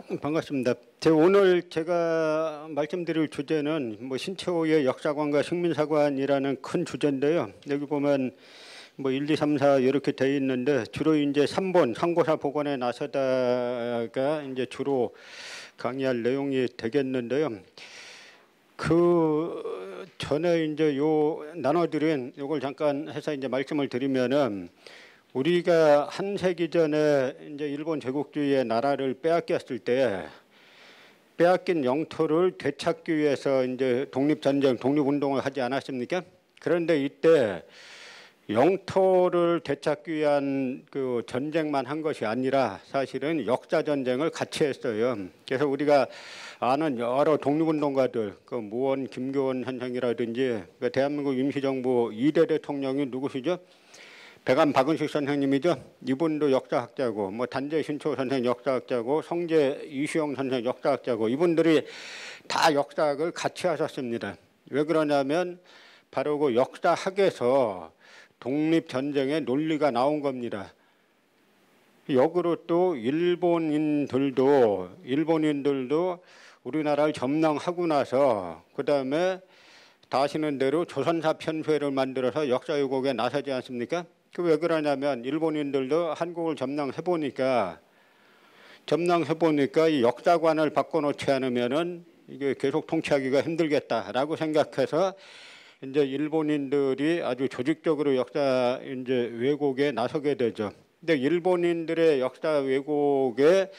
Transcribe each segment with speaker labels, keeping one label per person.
Speaker 1: 반갑습니다. 오늘 제가 말씀드릴 주제는 신채호의 역사관과 식민사관이라는 큰 주제인데요. 여기 보면 1, 2, 3, 4 이렇게 돼 있는데 주로 이제 3본 상고사 복원에 나서다가 이제 주로 강의할 내용이 되겠는데요. 그 전에 이제 나눠드린 요걸 잠깐 해서 이제 말씀을 드리면은 우리가 한 세기 전에 이제 일본 제국주의의 나라를 빼앗겼을 때 빼앗긴 영토를 되찾기 위해서 이제 독립전쟁, 독립운동을 하지 않았습니까? 그런데 이때 영토를 되찾기 위한 그 전쟁만 한 것이 아니라 사실은 역사 전쟁을 같이 했어요. 그래서 우리가 아는 여러 독립운동가들, 그 무원 김교원 선생이라든지 그 대한민국 임시정부 2대 대통령이 누구시죠? 백암 박은식 선생님이죠. 이분도 역사학자고, 단재 신초 선생 역사학자고, 성재 이수영 선생 역사학자고, 이분들이 다 역사학을 같이 하셨습니다. 왜 그러냐면 바로 그 역사학에서 독립전쟁의 논리가 나온 겁니다. 역으로 또 일본인들도 우리나라를 점령하고 나서 그 다음에 다 아시는 대로 조선사 편수회를 만들어서 역사 왜곡에 나서지 않습니까? 그 왜 그러냐면 일본인들도 한국을 점령해보니까 이 역사관을 바꿔놓지 않으면은 이게 계속 통치하기가 힘들겠다라고 생각해서 이제 일본인들이 아주 조직적으로 역사 이제 왜곡에 나서게 되죠. 근데 일본인들의 역사 왜곡에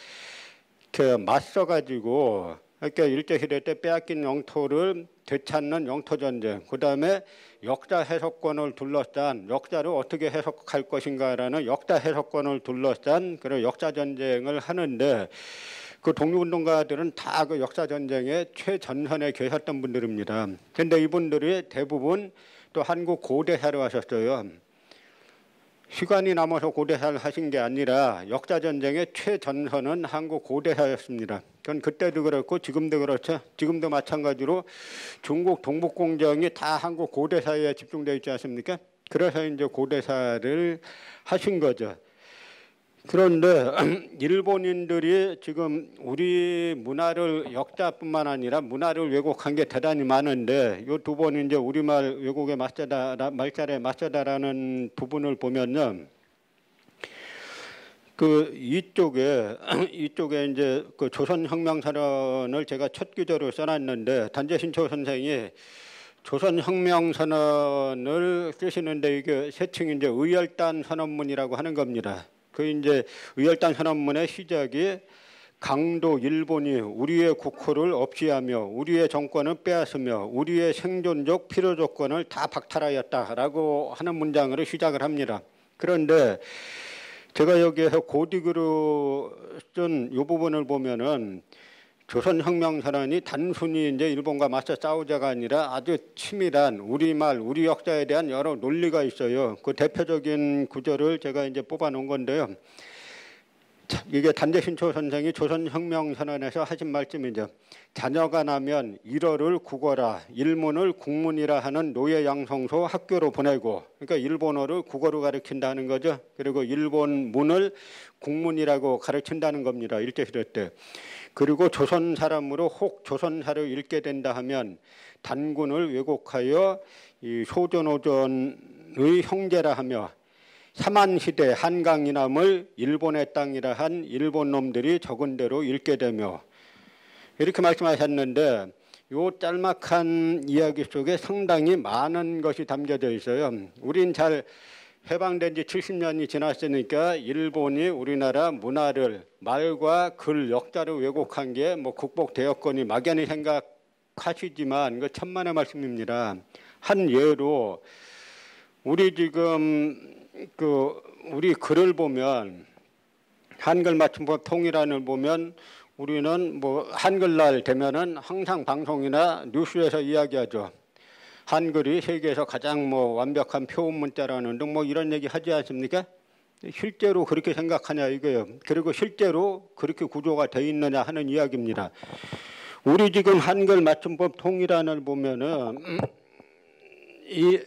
Speaker 1: 맞서가지고 그러니까 일제시대 때 빼앗긴 영토를 되찾는 영토전쟁, 그 다음에 역사 해석권을 둘러싼 역사를 어떻게 해석할 것인가라는 역사 해석권을 둘러싼 그런 역사전쟁을 하는데 그 독립운동가들은 다 그 역사전쟁의 최전선에 계셨던 분들입니다. 그런데 이분들이 대부분 또 한국 고대사를 하셨어요. 시간이 남아서 고대사를 하신 게 아니라 역사전쟁의 최전선은 한국 고대사였습니다. 그건 그때도 그렇고 지금도 그렇죠. 지금도 마찬가지로 중국 동북공정이 다 한국 고대사에 집중되어 있지 않습니까? 그래서 이제 고대사를 하신 거죠. 그런데 일본인들이 지금 우리 문화를 역사뿐만 아니라 문화를 왜곡한 게 대단히 많은데 이 두 번 이제 우리말 왜곡에 말살에 맞서다라는 부분을 보면요. 그 이쪽에 이제 그 조선혁명선언을 제가 첫 구절로 써놨는데 단재 신초 선생이 조선혁명선언을 쓰시는데 이게 세칭 이제 의열단 선언문이라고 하는 겁니다. 그 이제 의열단 선언문의 시작이 강도 일본이 우리의 국호를 없이하며 우리의 정권을 빼앗으며 우리의 생존적 필요 조건을 다 박탈하였다라고 하는 문장으로 시작을 합니다. 그런데 제가 여기에서 고딕으로 쓴 이 부분을 보면은 조선혁명선언이 단순히 이제 일본과 맞서 싸우자가 아니라 아주 치밀한 우리말, 우리 역사에 대한 여러 논리가 있어요. 그 대표적인 구절을 제가 이제 뽑아놓은 건데요. 이게 단재 신초 선생이 조선혁명선언에서 하신 말씀이죠. 자녀가 나면 일어를 국어라, 일문을 국문이라 하는 노예 양성소 학교로 보내고, 그러니까 일본어를 국어로 가르친다는 거죠. 그리고 일본 문을 국문이라고 가르친다는 겁니다. 일제시대 때. 그리고 조선 사람으로 혹 조선사를 읽게 된다 하면 단군을 왜곡하여 이 소전오전의 형제라 하며 삼한시대 한강 이남을 일본의 땅이라 한 일본 놈들이 적은 대로 읽게 되며 이렇게 말씀하셨는데 이 짤막한 이야기 속에 상당히 많은 것이 담겨져 있어요. 우린 잘 해방된 지 70년이 지났으니까 일본이 우리나라 문화를 말과 글, 역사를 왜곡한 게 극복되었거니 막연히 생각하시지만 그 천만의 말씀입니다. 한 예로 우리 지금 우리 글을 보면 한글 맞춤법 통일안을 보면 우리는 한글날 되면은 항상 방송이나 뉴스에서 이야기하죠. 한글이 세계에서 가장 완벽한 표현 문자라는 등 이런 얘기 하지 않습니까? 실제로 그렇게 생각하냐 이거예요. 그리고 실제로 그렇게 구조가 돼 있느냐 하는 이야기입니다. 우리 지금 한글 맞춤법 통일안을 보면은 이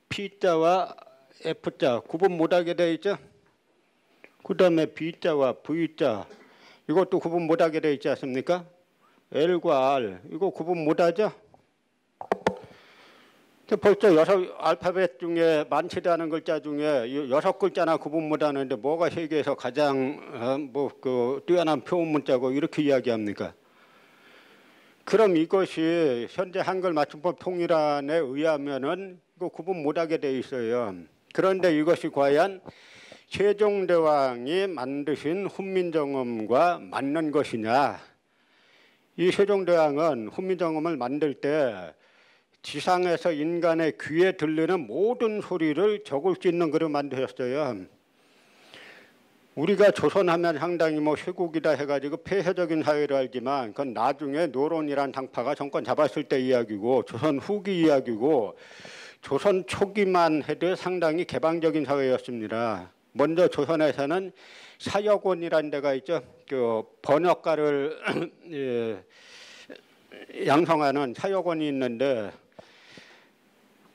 Speaker 1: P자와 F자 구분 못하게 돼 있죠. 그 다음에 B자와 V자 이것도 구분 못하게 돼 있지 않습니까? L과 R 이거 구분 못하죠? 벌써 6 알파벳 중에 많지도 않은 글자 중에 6글자나 구분 못하는데 뭐가 세계에서 가장 뛰어난 표현 문자고 이렇게 이야기합니까? 그럼 이것이 현재 한글 맞춤법 통일안에 의하면은 이거 구분 못하게 돼 있어요. 그런데 이것이 과연 세종대왕이 만드신 훈민정음과 맞는 것이냐? 이 세종대왕은 훈민정음을 만들 때 지상에서 인간의 귀에 들리는 모든 소리를 적을 수 있는 글을 만드셨어요. 우리가 조선하면 상당히 쇄국이다 해가지고 폐쇄적인 사회를 알지만 그건 나중에 노론이란 당파가 정권 잡았을 때 이야기고 조선 후기 이야기고 조선 초기만 해도 상당히 개방적인 사회였습니다. 먼저 조선에서는 사역원이라는 데가 있죠. 그 번역가를 양성하는 사역원이 있는데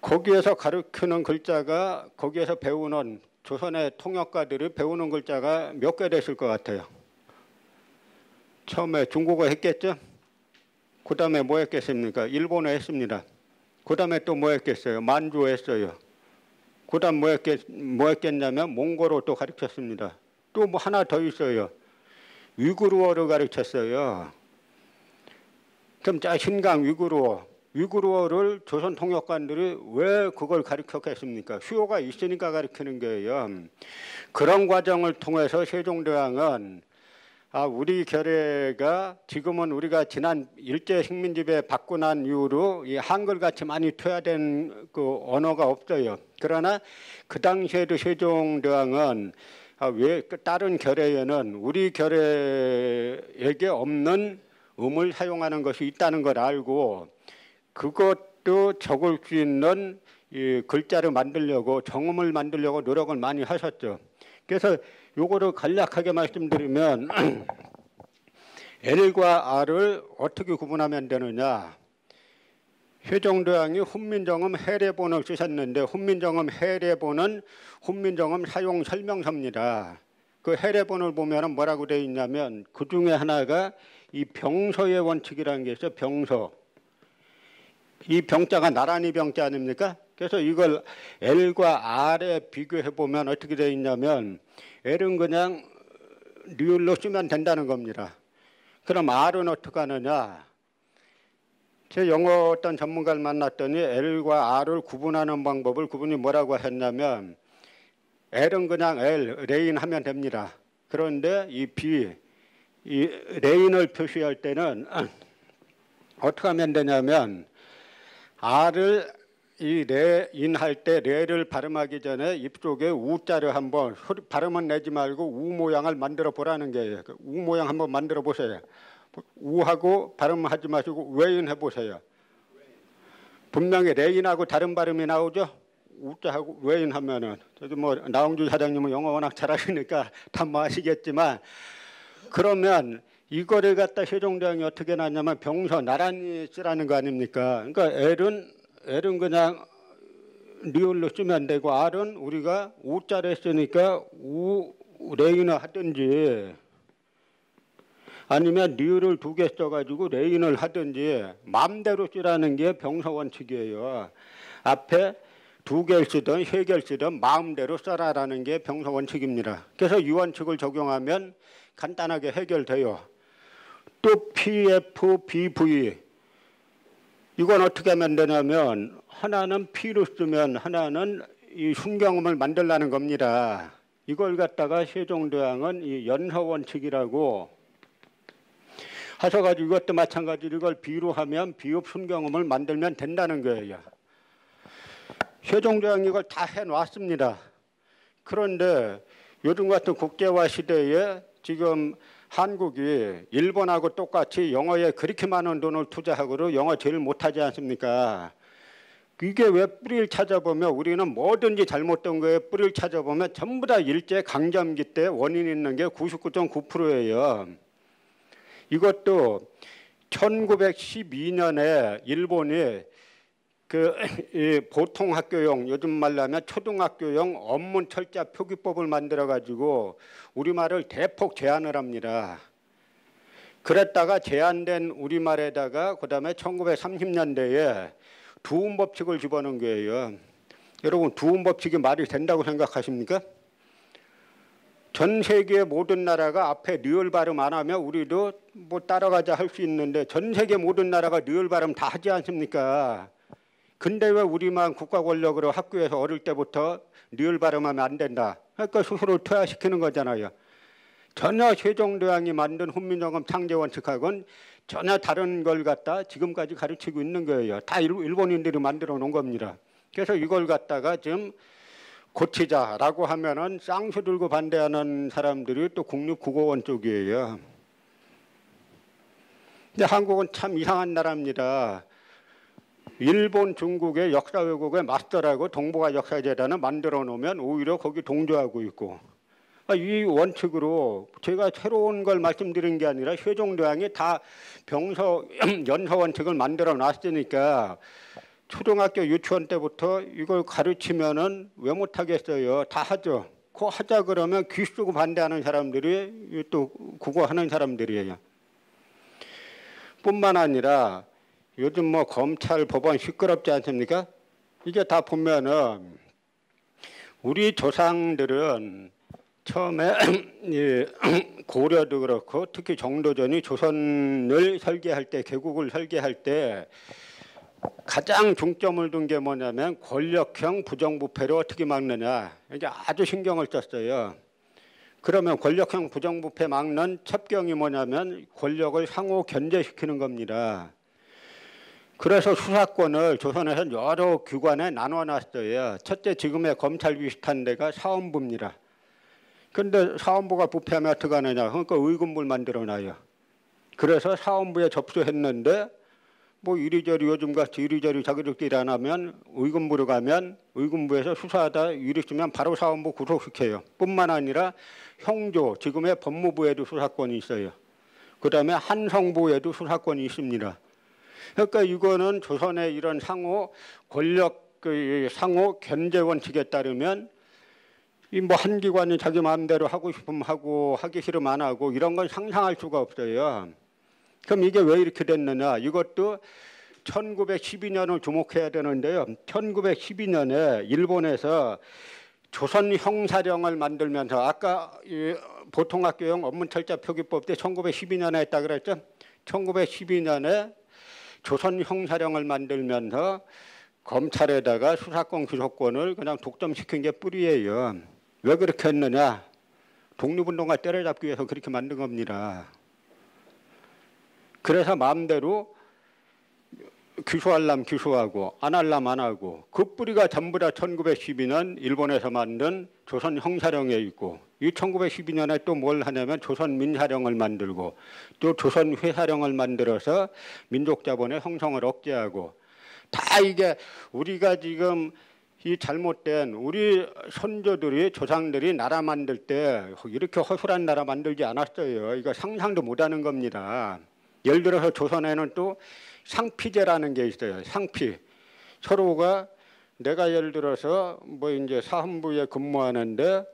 Speaker 1: 거기에서 가르치는 글자가 거기에서 배우는 조선의 통역가들이 배우는 글자가 몇 개 됐을 것 같아요. 처음에 중국어 했겠죠. 그 다음에 뭐 했겠습니까? 일본어 했습니다. 그 다음에 또 뭐 했겠어요? 만주어 했어요. 그 다음 뭐 했겠냐면 몽골어 또 가르쳤습니다. 또 뭐 하나 더 있어요. 위구르어를 가르쳤어요. 그럼 신강 위구르어를 조선 통역관들이 왜 그걸 가르쳤겠습니까? 수요가 있으니까 가르치는 거예요. 그런 과정을 통해서 세종대왕은 우리 결의가 지금은 우리가 지난 일제 식민지배 받고 난 이후로 이 한글같이 많이 퇴화된 그 언어가 없어요. 그러나 그 당시에도 세종대왕은 왜 다른 결의에는 우리 결의에게 없는 음을 사용하는 것이 있다는 걸 알고 그것도 적을 수 있는 이 글자를 만들려고 정음을 만들려고 노력을 많이 하셨죠. 그래서 요거를 간략하게 말씀드리면 L과 R을 어떻게 구분하면 되느냐. 세종대왕이 훈민정음 해례본을 쓰셨는데 훈민정음 해례본은 훈민정음 사용 설명서입니다. 그 해례본을 보면 뭐라고 되어 있냐면 그 중에 하나가 이 병서의 원칙이라는 게 있어요. 병서. 이 병자가 나란히 병자 아닙니까? 그래서 이걸 L과 R에 비교해 보면 어떻게 되어 있냐면 L은 그냥 리을로 쓰면 된다는 겁니다. 그럼 R은 어떻게 하느냐? 제 영어 어떤 전문가를 만났더니 L과 R을 구분하는 방법을 그분이 뭐라고 했냐면 L은 그냥 L, 레인 하면 됩니다. 그런데 이 레인을 표시할 때는 어떻게 하면 되냐면 R을 이 레인할 때 레를 발음하기 전에 입속에 우자를 한번 발음은 내지 말고 우 모양을 만들어 보라는 거예요. 우 모양 한번 만들어 보세요. 우하고 발음하지 마시고 레인해 보세요. 분명히 레인하고 다른 발음이 나오죠. 우자하고 레인하면은 저기 나홍주 사장님은 영어 워낙 잘하시니까 다 아시겠지만 그러면 이거를 갖다 세종대왕이 어떻게 놨냐면 병서 나란히 쓰라는 거 아닙니까? 그러니까 L은 그냥 리을로 쓰면 되고 R은 우리가 우자를 쓰니까 레인을 하든지 아니면 리을을 2개 써가지고 레인을 하든지 마음대로 쓰라는 게 병서 원칙이에요. 앞에 2개를 쓰든 3개를 쓰든 마음대로 써라라는 게 병서 원칙입니다. 그래서 이 원칙을 적용하면 간단하게 해결돼요. 또 PF, BV 이건 어떻게 하면 되냐면 하나는 P로 쓰면 하나는 이 순경음을 만들라는 겁니다. 이걸 갖다가 세종대왕은 이 연서원칙이라고 하셔가지고 이것도 마찬가지로 이걸 B로 하면 비읍 순경음을 만들면 된다는 거예요. 세종대왕이 이걸 다 해놨습니다. 그런데 요즘 같은 국제화 시대에 지금 한국이 일본하고 똑같이 영어에 그렇게 많은 돈을 투자하고도 영어 제일 못하지 않습니까? 이게 왜 뿌리를 찾아보면 우리는 뭐든지 잘못된 거에 뿌리를 찾아보면 전부 다 일제 강점기 때 원인 있는 게 99.9%예요. 이것도 1912년에 일본이 보통 학교용 요즘 말로 하면 초등학교용 언문 철자 표기법을 만들어 가지고 우리말을 대폭 제한을 합니다. 그랬다가 제한된 우리말에다가 그다음에 1930년대에 두음 법칙을 집어넣은 거예요. 여러분, 두음 법칙이 말이 된다고 생각하십니까? 전 세계 모든 나라가 앞에 리을 발음 안 하면 우리도 뭐 따라가자 할 수 있는데 전 세계 모든 나라가 리을 발음 다 하지 않습니까? 근데 왜 우리만 국가 권력으로 학교에서 어릴 때부터 리을 발음하면 안 된다? 그러니까 스스로 퇴화시키는 거잖아요. 전혀 세종대왕이 만든 훈민정음 창제 원칙하고는 전혀 다른 걸 갖다 지금까지 가르치고 있는 거예요. 다 일본인들이 만들어 놓은 겁니다. 그래서 이걸 갖다가 지금 고치자라고 하면은 쌍수 들고 반대하는 사람들이 또 국립국어원 쪽이에요. 근데 한국은 참 이상한 나라입니다. 일본, 중국의 역사 왜곡의 마스터라고 동북아 역사재단을 만들어 놓으면 오히려 거기 동조하고 있고, 이 원칙으로 제가 새로운 걸 말씀드린 게 아니라 세종대왕이 다 병서 연서 원칙을 만들어 놨으니까 초등학교 유치원 때부터 이걸 가르치면은 왜 못하겠어요? 다 하죠. 그거 하자 그러면 귀 쓰고 반대하는 사람들이 또 그거 하는 사람들이에요. 뿐만 아니라 요즘 뭐 검찰, 법원 시끄럽지 않습니까? 이게 다 보면은 우리 조상들은 처음에 고려도 그렇고 특히 정도전이 조선을 설계할 때, 개국을 설계할 때 가장 중점을 둔 게 뭐냐면 권력형 부정부패를 어떻게 막느냐, 이게 아주 신경을 썼어요. 그러면 권력형 부정부패 막는 첩경이 뭐냐면 권력을 상호 견제시키는 겁니다. 그래서 수사권을 조선에서 여러 기관에 나눠놨어요. 첫째, 지금의 검찰 비슷한 데가 사원부입니다. 그런데 사원부가 부패하면 어떻게 하느냐, 그러니까 의금부를 만들어놔요. 그래서 사원부에 접수했는데 뭐 이리저리 요즘같이 이리저리 자기들끼리 안 하면 의금부로 가면 의금부에서 수사하다 일 있으면 바로 사원부 구속시켜요. 뿐만 아니라 형조, 지금의 법무부에도 수사권이 있어요. 그다음에 한성부에도 수사권이 있습니다. 그러니까 이거는 조선의 이런 상호 권력 상호 견제 원칙에 따르면 이 뭐 한 기관이 자기 마음대로 하고 싶으면 하고 하기 싫으면 안 하고 이런 건 상상할 수가 없어요. 그럼 이게 왜 이렇게 됐느냐? 이것도 1912년을 주목해야 되는데요. 1912년에 일본에서 조선 형사령을 만들면서 아까 보통학교용 업무철자 표기법 때 1912년에 했다 그랬죠. 1912년에 조선 형사령을 만들면서 검찰에다가 수사권 기소권을 그냥 독점시킨 게 뿌리예요. 왜 그렇게 했느냐? 독립운동가 때려잡기 위해서 그렇게 만든 겁니다. 그래서 마음대로 기소하려면 기소하고 안 하려면 안 하고, 그 뿌리가 전부 다 1912년 일본에서 만든 조선 형사령에 있고, 이 1912년에 또 뭘 하냐면 조선 민사령을 만들고 또 조선 회사령을 만들어서 민족자본의 형성을 억제하고, 다 이게 우리가 지금 이 잘못된 우리 선조들이 조상들이 나라 만들 때 이렇게 허술한 나라 만들지 않았어요. 이거 상상도 못하는 겁니다. 예를 들어서 조선에는 또 상피제라는 게 있어요. 상피. 서로가 내가 예를 들어서 뭐 이제 사헌부에 근무하는데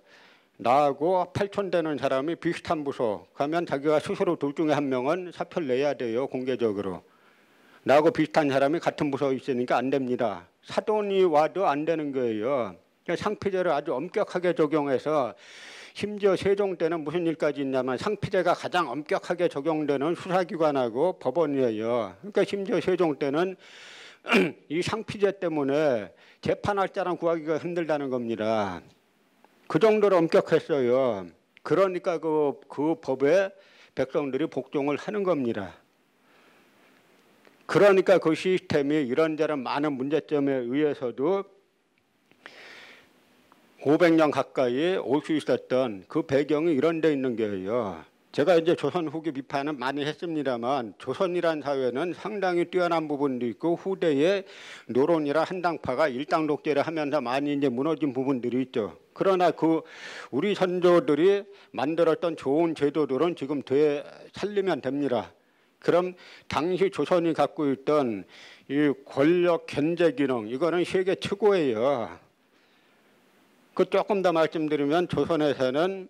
Speaker 1: 나하고 8촌 되는 사람이 비슷한 부서 가면 자기가 스스로 둘 중에 한 명은 사표를 내야 돼요. 공개적으로. 나하고 비슷한 사람이 같은 부서에 있으니까 안 됩니다. 사돈이 와도 안 되는 거예요. 상피제를 아주 엄격하게 적용해서 심지어 세종 때는 무슨 일까지 있냐면 상피제가 가장 엄격하게 적용되는 수사기관하고 법원이에요. 그러니까 심지어 세종 때는 이 상피제 때문에 재판할 사람 구하기가 힘들다는 겁니다. 그 정도로 엄격했어요. 그러니까 그 법에 백성들이 복종을 하는 겁니다. 그러니까 그 시스템이 이런저런 많은 문제점에 의해서도 500년 가까이 올 수 있었던 그 배경이 이런 데 있는 거예요. 제가 이제 조선 후기 비판은 많이 했습니다만 조선이란 사회는 상당히 뛰어난 부분도 있고 후대에 노론이라 한당파가 일당 독재를 하면서 많이 이제 무너진 부분들이 있죠. 그러나 그 우리 선조들이 만들었던 좋은 제도들은 지금 되살리면 됩니다. 그럼 당시 조선이 갖고 있던 이 권력 견제 기능, 이거는 세계 최고예요. 그 조금 더 말씀드리면 조선에서는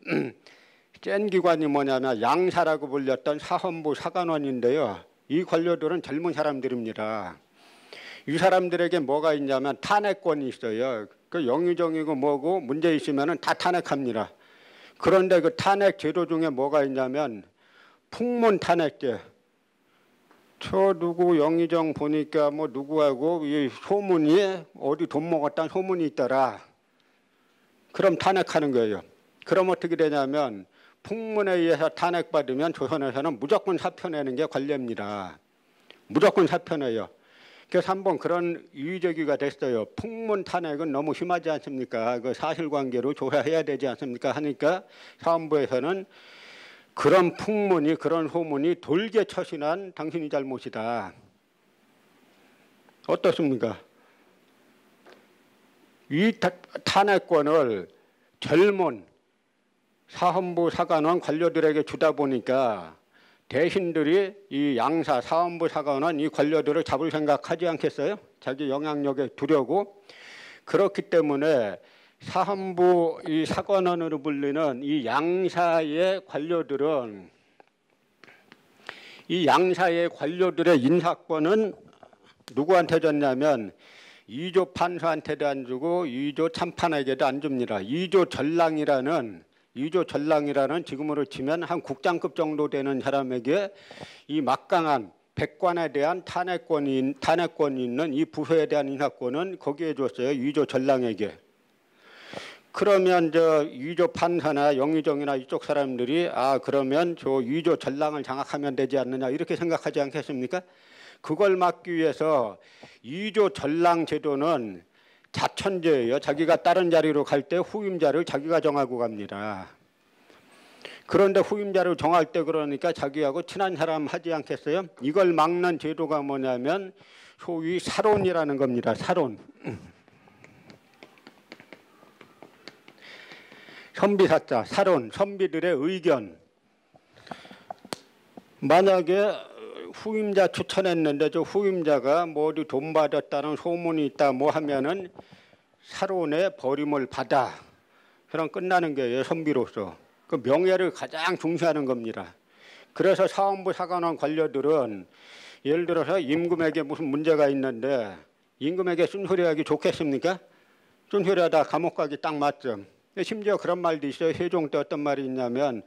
Speaker 1: 센 기관이 뭐냐면 양사라고 불렸던 사헌부 사관원인데요. 이 관료들은 젊은 사람들입니다. 이 사람들에게 뭐가 있냐면 탄핵권이 있어요. 그 영의정이고 뭐고 문제 있으면 다 탄핵합니다. 그런데 그 탄핵 제도 중에 뭐가 있냐면 풍문 탄핵제. 저 누구 영의정 보니까 뭐 누구하고 이 소문이 어디 돈 먹었다는 소문이 있더라. 그럼 탄핵하는 거예요. 그럼 어떻게 되냐면 풍문에 의해서 탄핵받으면 조선에서는 무조건 사표내는 게 관례입니다. 무조건 사표내요. 그래서 한번 그런 이의제기가 됐어요. 풍문 탄핵은 너무 심하지 않습니까? 그 사실관계로 조사해야 되지 않습니까? 하니까 사헌부에서는 그런 풍문이 그런 소문이 돌게 처신한 당신이 잘못이다. 어떻습니까? 이 탄핵권을 젊은 사헌부 사관원 관료들에게 주다 보니까 대신들이 이 양사 사헌부 사관원 이 관료들을 잡을 생각하지 않겠어요? 자기 영향력에 두려고. 그렇기 때문에 사헌부 이 사관원으로 불리는 이 양사의 관료들은 이 양사의 관료들의 인사권은 누구한테 줬냐면 이조 판사한테도 안 주고 이조 참판에게도 안 줍니다. 이조 전랑이라는 지금으로 치면 한 국장급 정도 되는 사람에게 이 막강한 백관에 대한 탄핵권이 있는 이 부서에 대한 인사권은 거기에 줬어요. 이조 전랑에게. 그러면 저 이조 판사나 영의정이나 이쪽 사람들이 그러면 저 이조 전랑을 장악하면 되지 않느냐 이렇게 생각하지 않겠습니까? 그걸 막기 위해서 이조 전랑 제도는 자천제예요. 자기가 다른 자리로 갈 때 후임자를 자기가 정하고 갑니다. 그런데 후임자를 정할 때 그러니까 자기하고 친한 사람 하지 않겠어요? 이걸 막는 제도가 뭐냐면 소위 사론이라는 겁니다. 사론. 선비사자, 사론, 선비들의 의견. 만약에 후임자 추천했는데 저 후임자가 뭐 어디 돈 받았다는 소문이 있다 뭐 하면은 사론의 버림을 받아. 그럼 끝나는 거예요. 선비로서. 그 명예를 가장 중시하는 겁니다. 그래서 사헌부 사관원 관료들은 예를 들어서 임금에게 무슨 문제가 있는데 임금에게 쓴소리하기 좋겠습니까? 쓴소리하다 감옥 가기 딱 맞죠. 심지어 그런 말도 있어요. 세종 때 어떤 말이 있냐면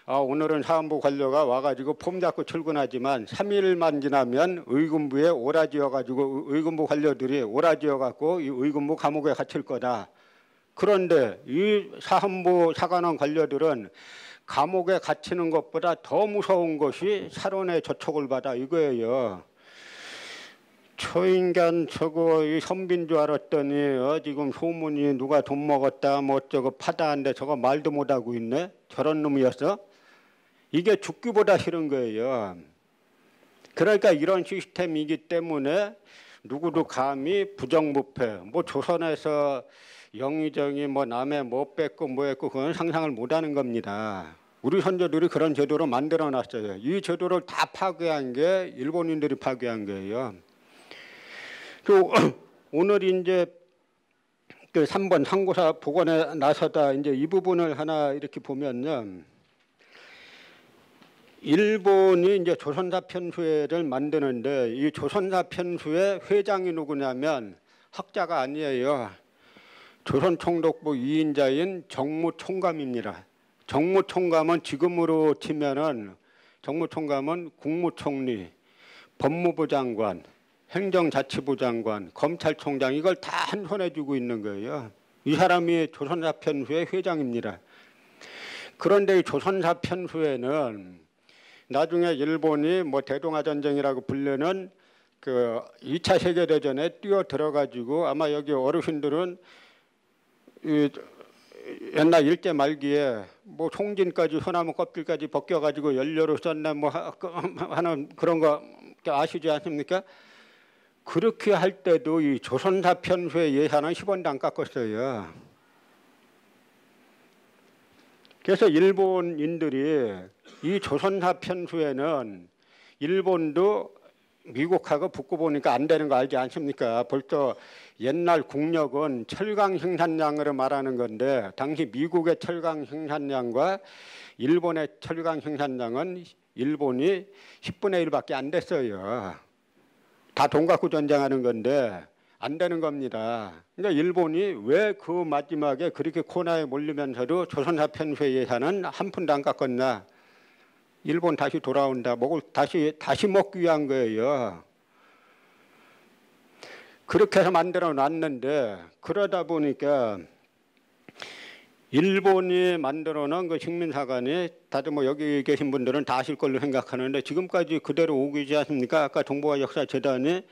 Speaker 1: 오늘은 사헌부 관료가 와가지고 폼 잡고 출근하지만 3일만 지나면 의금부에 오라지어가지고 의금부 관료들이 오라지어갖고 이 의금부 감옥에 갇힐 거다. 그런데 이 사헌부 사관원 관료들은 감옥에 갇히는 것보다 더 무서운 것이 사론의 저촉을 받아 이거예요. 저 인간 저거 이 선비인 줄 알았더니 지금 소문이 누가 돈 먹었다 뭐 어쩌고 파다한데 저거 말도 못하고 있네. 저런 놈이었어. 이게 죽기보다 싫은 거예요. 그러니까 이런 시스템이기 때문에 누구도 감히 부정부패 뭐 조선에서 영의정이 뭐 남의 뭐 뺏고 뭐 했고 그건 상상을 못하는 겁니다. 우리 선조들이 그런 제도를 만들어놨어요. 이 제도를 다 파괴한 게 일본인들이 파괴한 거예요. 또 오늘 이제 그 3번 상고사 복원에 나서다 이제 이 부분을 하나 이렇게 보면요. 일본이 이제 조선사 편수회를 만드는데 이 조선사 편수회 회장이 누구냐면 학자가 아니에요. 조선총독부 2인자인 정무총감입니다. 정무총감은 지금으로 치면은 정무총감은 국무총리, 법무부 장관, 행정자치부 장관, 검찰총장 이걸 다 한 손에 쥐고 있는 거예요. 이 사람이 조선사 편수회 회장입니다. 그런데 이 조선사 편수회는 나중에 일본이 뭐 대동아 전쟁이라고 불리는 그 2차 세계대전에 뛰어들어가지고 아마 여기 어르신들은 이 옛날 일제 말기에 뭐 송진까지 소나무 껍질까지 벗겨가지고 연료로 썼나 뭐 하는 그런 거 아시지 않습니까? 그렇게 할 때도 이 조선사 편수의 예산은 10원도 안 깎았어요. 그래서 일본인들이 이 조선사 편수에는 일본도 미국하고 붙고 보니까 안 되는 거 알지 않습니까? 벌써 옛날 국력은 철강 생산량으로 말하는 건데 당시 미국의 철강 생산량과 일본의 철강 생산량은 일본이 10분의 1밖에 안 됐어요. 다 돈 갖고 전쟁하는 건데 안 되는 겁니다. 그러니까 일본이 왜 그 마지막에 그렇게 코너에 몰리면서도 조선사편수의 예산은 한 푼도 안 깎았나? 일본 다시 돌아온다. 먹을 다시 먹기 위한 거예요. 그렇게 해서 만들어 놨는데 그러다 보니까 일본이 만들어 놓은 그 식민사관이 다들 뭐 여기 계신 분들은 다 아실 걸로 생각하는데 지금까지 그대로 오고 있지 않습니까? 아까 동북아 역사재단이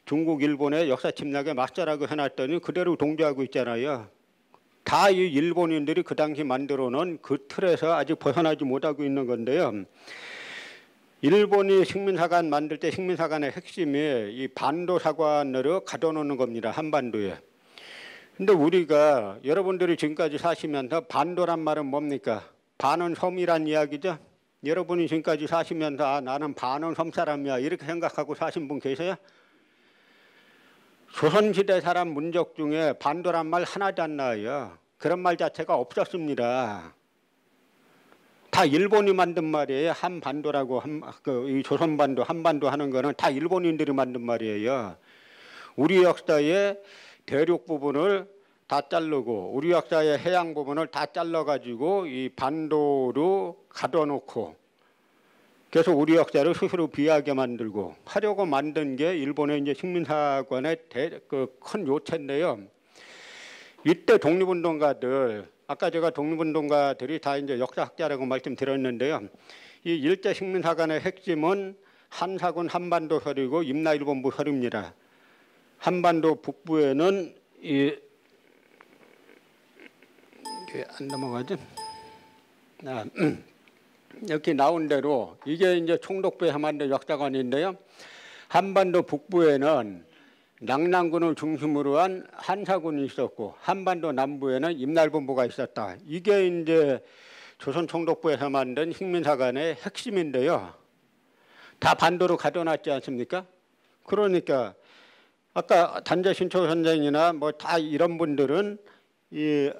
Speaker 1: 중국, 일본의 역사 침략에 맞자라고 해놨더니 그대로 동조하고 있잖아요. 다 이 일본인들이 그 당시 만들어 놓은 그 틀에서 아직 벗어나지 못하고 있는 건데요. 일본이 식민사관 만들 때 식민사관의 핵심이 이 반도사관으로 가둬놓는 겁니다. 한반도에. 근데 우리가 여러분들이 지금까지 사시면서 반도란 말은 뭡니까? 반은 섬이란 이야기죠. 여러분이 지금까지 사시면서 아, 나는 반은 섬 사람이야 이렇게 생각하고 사신 분 계세요? 조선시대 사람 문적 중에 반도란 말 하나도 안 나와요. 그런 말 자체가 없었습니다. 다 일본이 만든 말이에요. 한반도라고 이 조선반도 한반도 하는 거는 다 일본인들이 만든 말이에요. 우리 역사의 대륙 부분을 다 자르고 우리 역사의 해양 부분을 다 잘라가지고 이 반도로 가둬놓고 그래서 우리 역사를 스스로 비하게 만들고 하려고 만든 게 일본의 이제 식민사관의 큰 요체인데요. 이때 독립운동가들 아까 제가 독립운동가들이 다 이제 역사학자라고 말씀드렸는데요. 이 일제 식민사관의 핵심은 한사군 한반도설이고 임나일본부 설입니다. 한반도 북부에는 이게 안 넘어가죠? 이렇게 나온 대로 이게 이제 총독부의 한반도 역사관인데요. 한반도 북부에는 낙랑군을 중심으로 한 한사군이 있었고 한반도 남부에는 임나일본부가 있었다. 이게 이제 조선 총독부에서 만든 식민사관의 핵심인데요. 다 반도로 가둬놨지 않습니까? 그러니까 아까 단재신초 선생이나 뭐 다 이런 분들은 이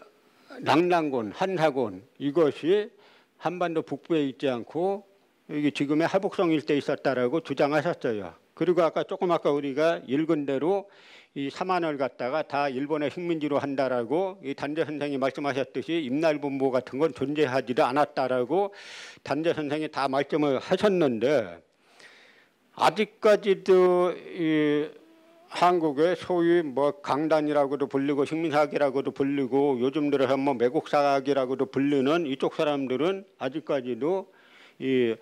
Speaker 1: 낙랑군, 한사군 이것이 한반도 북부에 있지 않고 여기 지금의 하북성 일대에 있었다라고 주장하셨어요. 그리고 아까 우리가 읽은 대로 이 삼안을 갖다가 다 일본의 식민지로 한다라고 이 단재 선생이 말씀하셨듯이 임나일본부 같은 건 존재하지도 않았다라고 단재 선생이 다 말씀을 하셨는데 아직까지도 이 한국의 소위 뭐 강단이라고도 불리고 식민사학이라고도 불리고 요즘 들어서 뭐 매국사학이라고도 불리는 이쪽 사람들은 아직까지도 이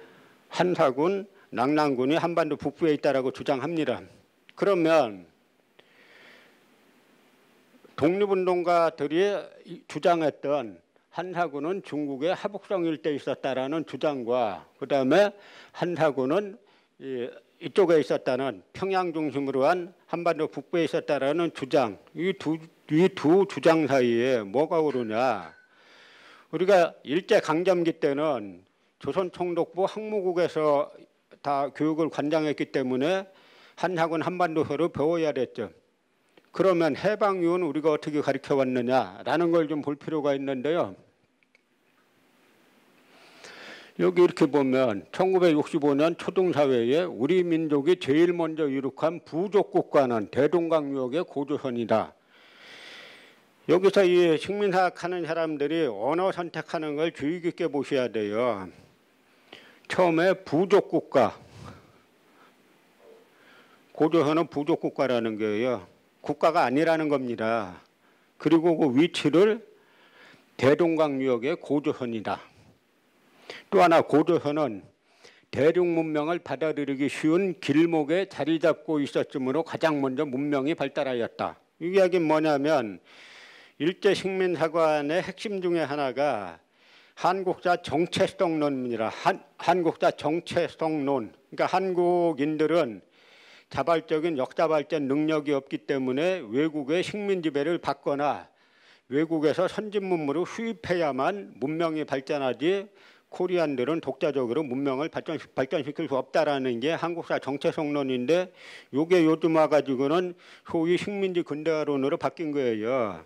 Speaker 1: 한사군, 낙랑군이 한반도 북부에 있다라고 주장합니다. 그러면 독립운동가들이 주장했던 한사군은 중국의 하북성 일대에 있었다라는 주장과 그다음에 한사군은 이쪽에 있었다는 평양 중심으로 한 한반도 북부에 있었다라는 주장, 이 두 주장 사이에 뭐가 오르냐? 우리가 일제 강점기 때는 조선 총독부 항무국에서 다 교육을 관장했기 때문에 한사군 한반도서를 배워야 됐죠. 그러면 해방 이후는 우리가 어떻게 가르쳐 왔느냐라는 걸 좀 볼 필요가 있는데요. 여기 이렇게 보면 1965년 초등사회에 우리 민족이 제일 먼저 이룩한 부족국가는 대동강유역의 고조선이다. 여기서 이 식민사학하는 사람들이 언어 선택하는 걸 주의 깊게 보셔야 돼요. 처음에 부족국가, 고조선은 부족국가라는 거예요. 국가가 아니라는 겁니다. 그리고 그 위치를 대동강유역의 고조선이다. 또 하나 고조선은 대륙 문명을 받아들이기 쉬운 길목에 자리 잡고 있었으므로 가장 먼저 문명이 발달하였다. 이 이야기는 뭐냐면 일제 식민사관의 핵심 중에 하나가 한국사 정체성론입니다. 한국사 정체성론. 그러니까 한국인들은 자발적인 역사 발전 능력이 없기 때문에 외국의 식민 지배를 받거나 외국에서 선진 문물을 수입해야만 문명이 발전하지 코리안들은 독자적으로 문명을 발전시킬 수 없다라는 게 한국사 정체성론인데 이게 요즘 와가지고는 소위 식민지 근대화론으로 바뀐 거예요.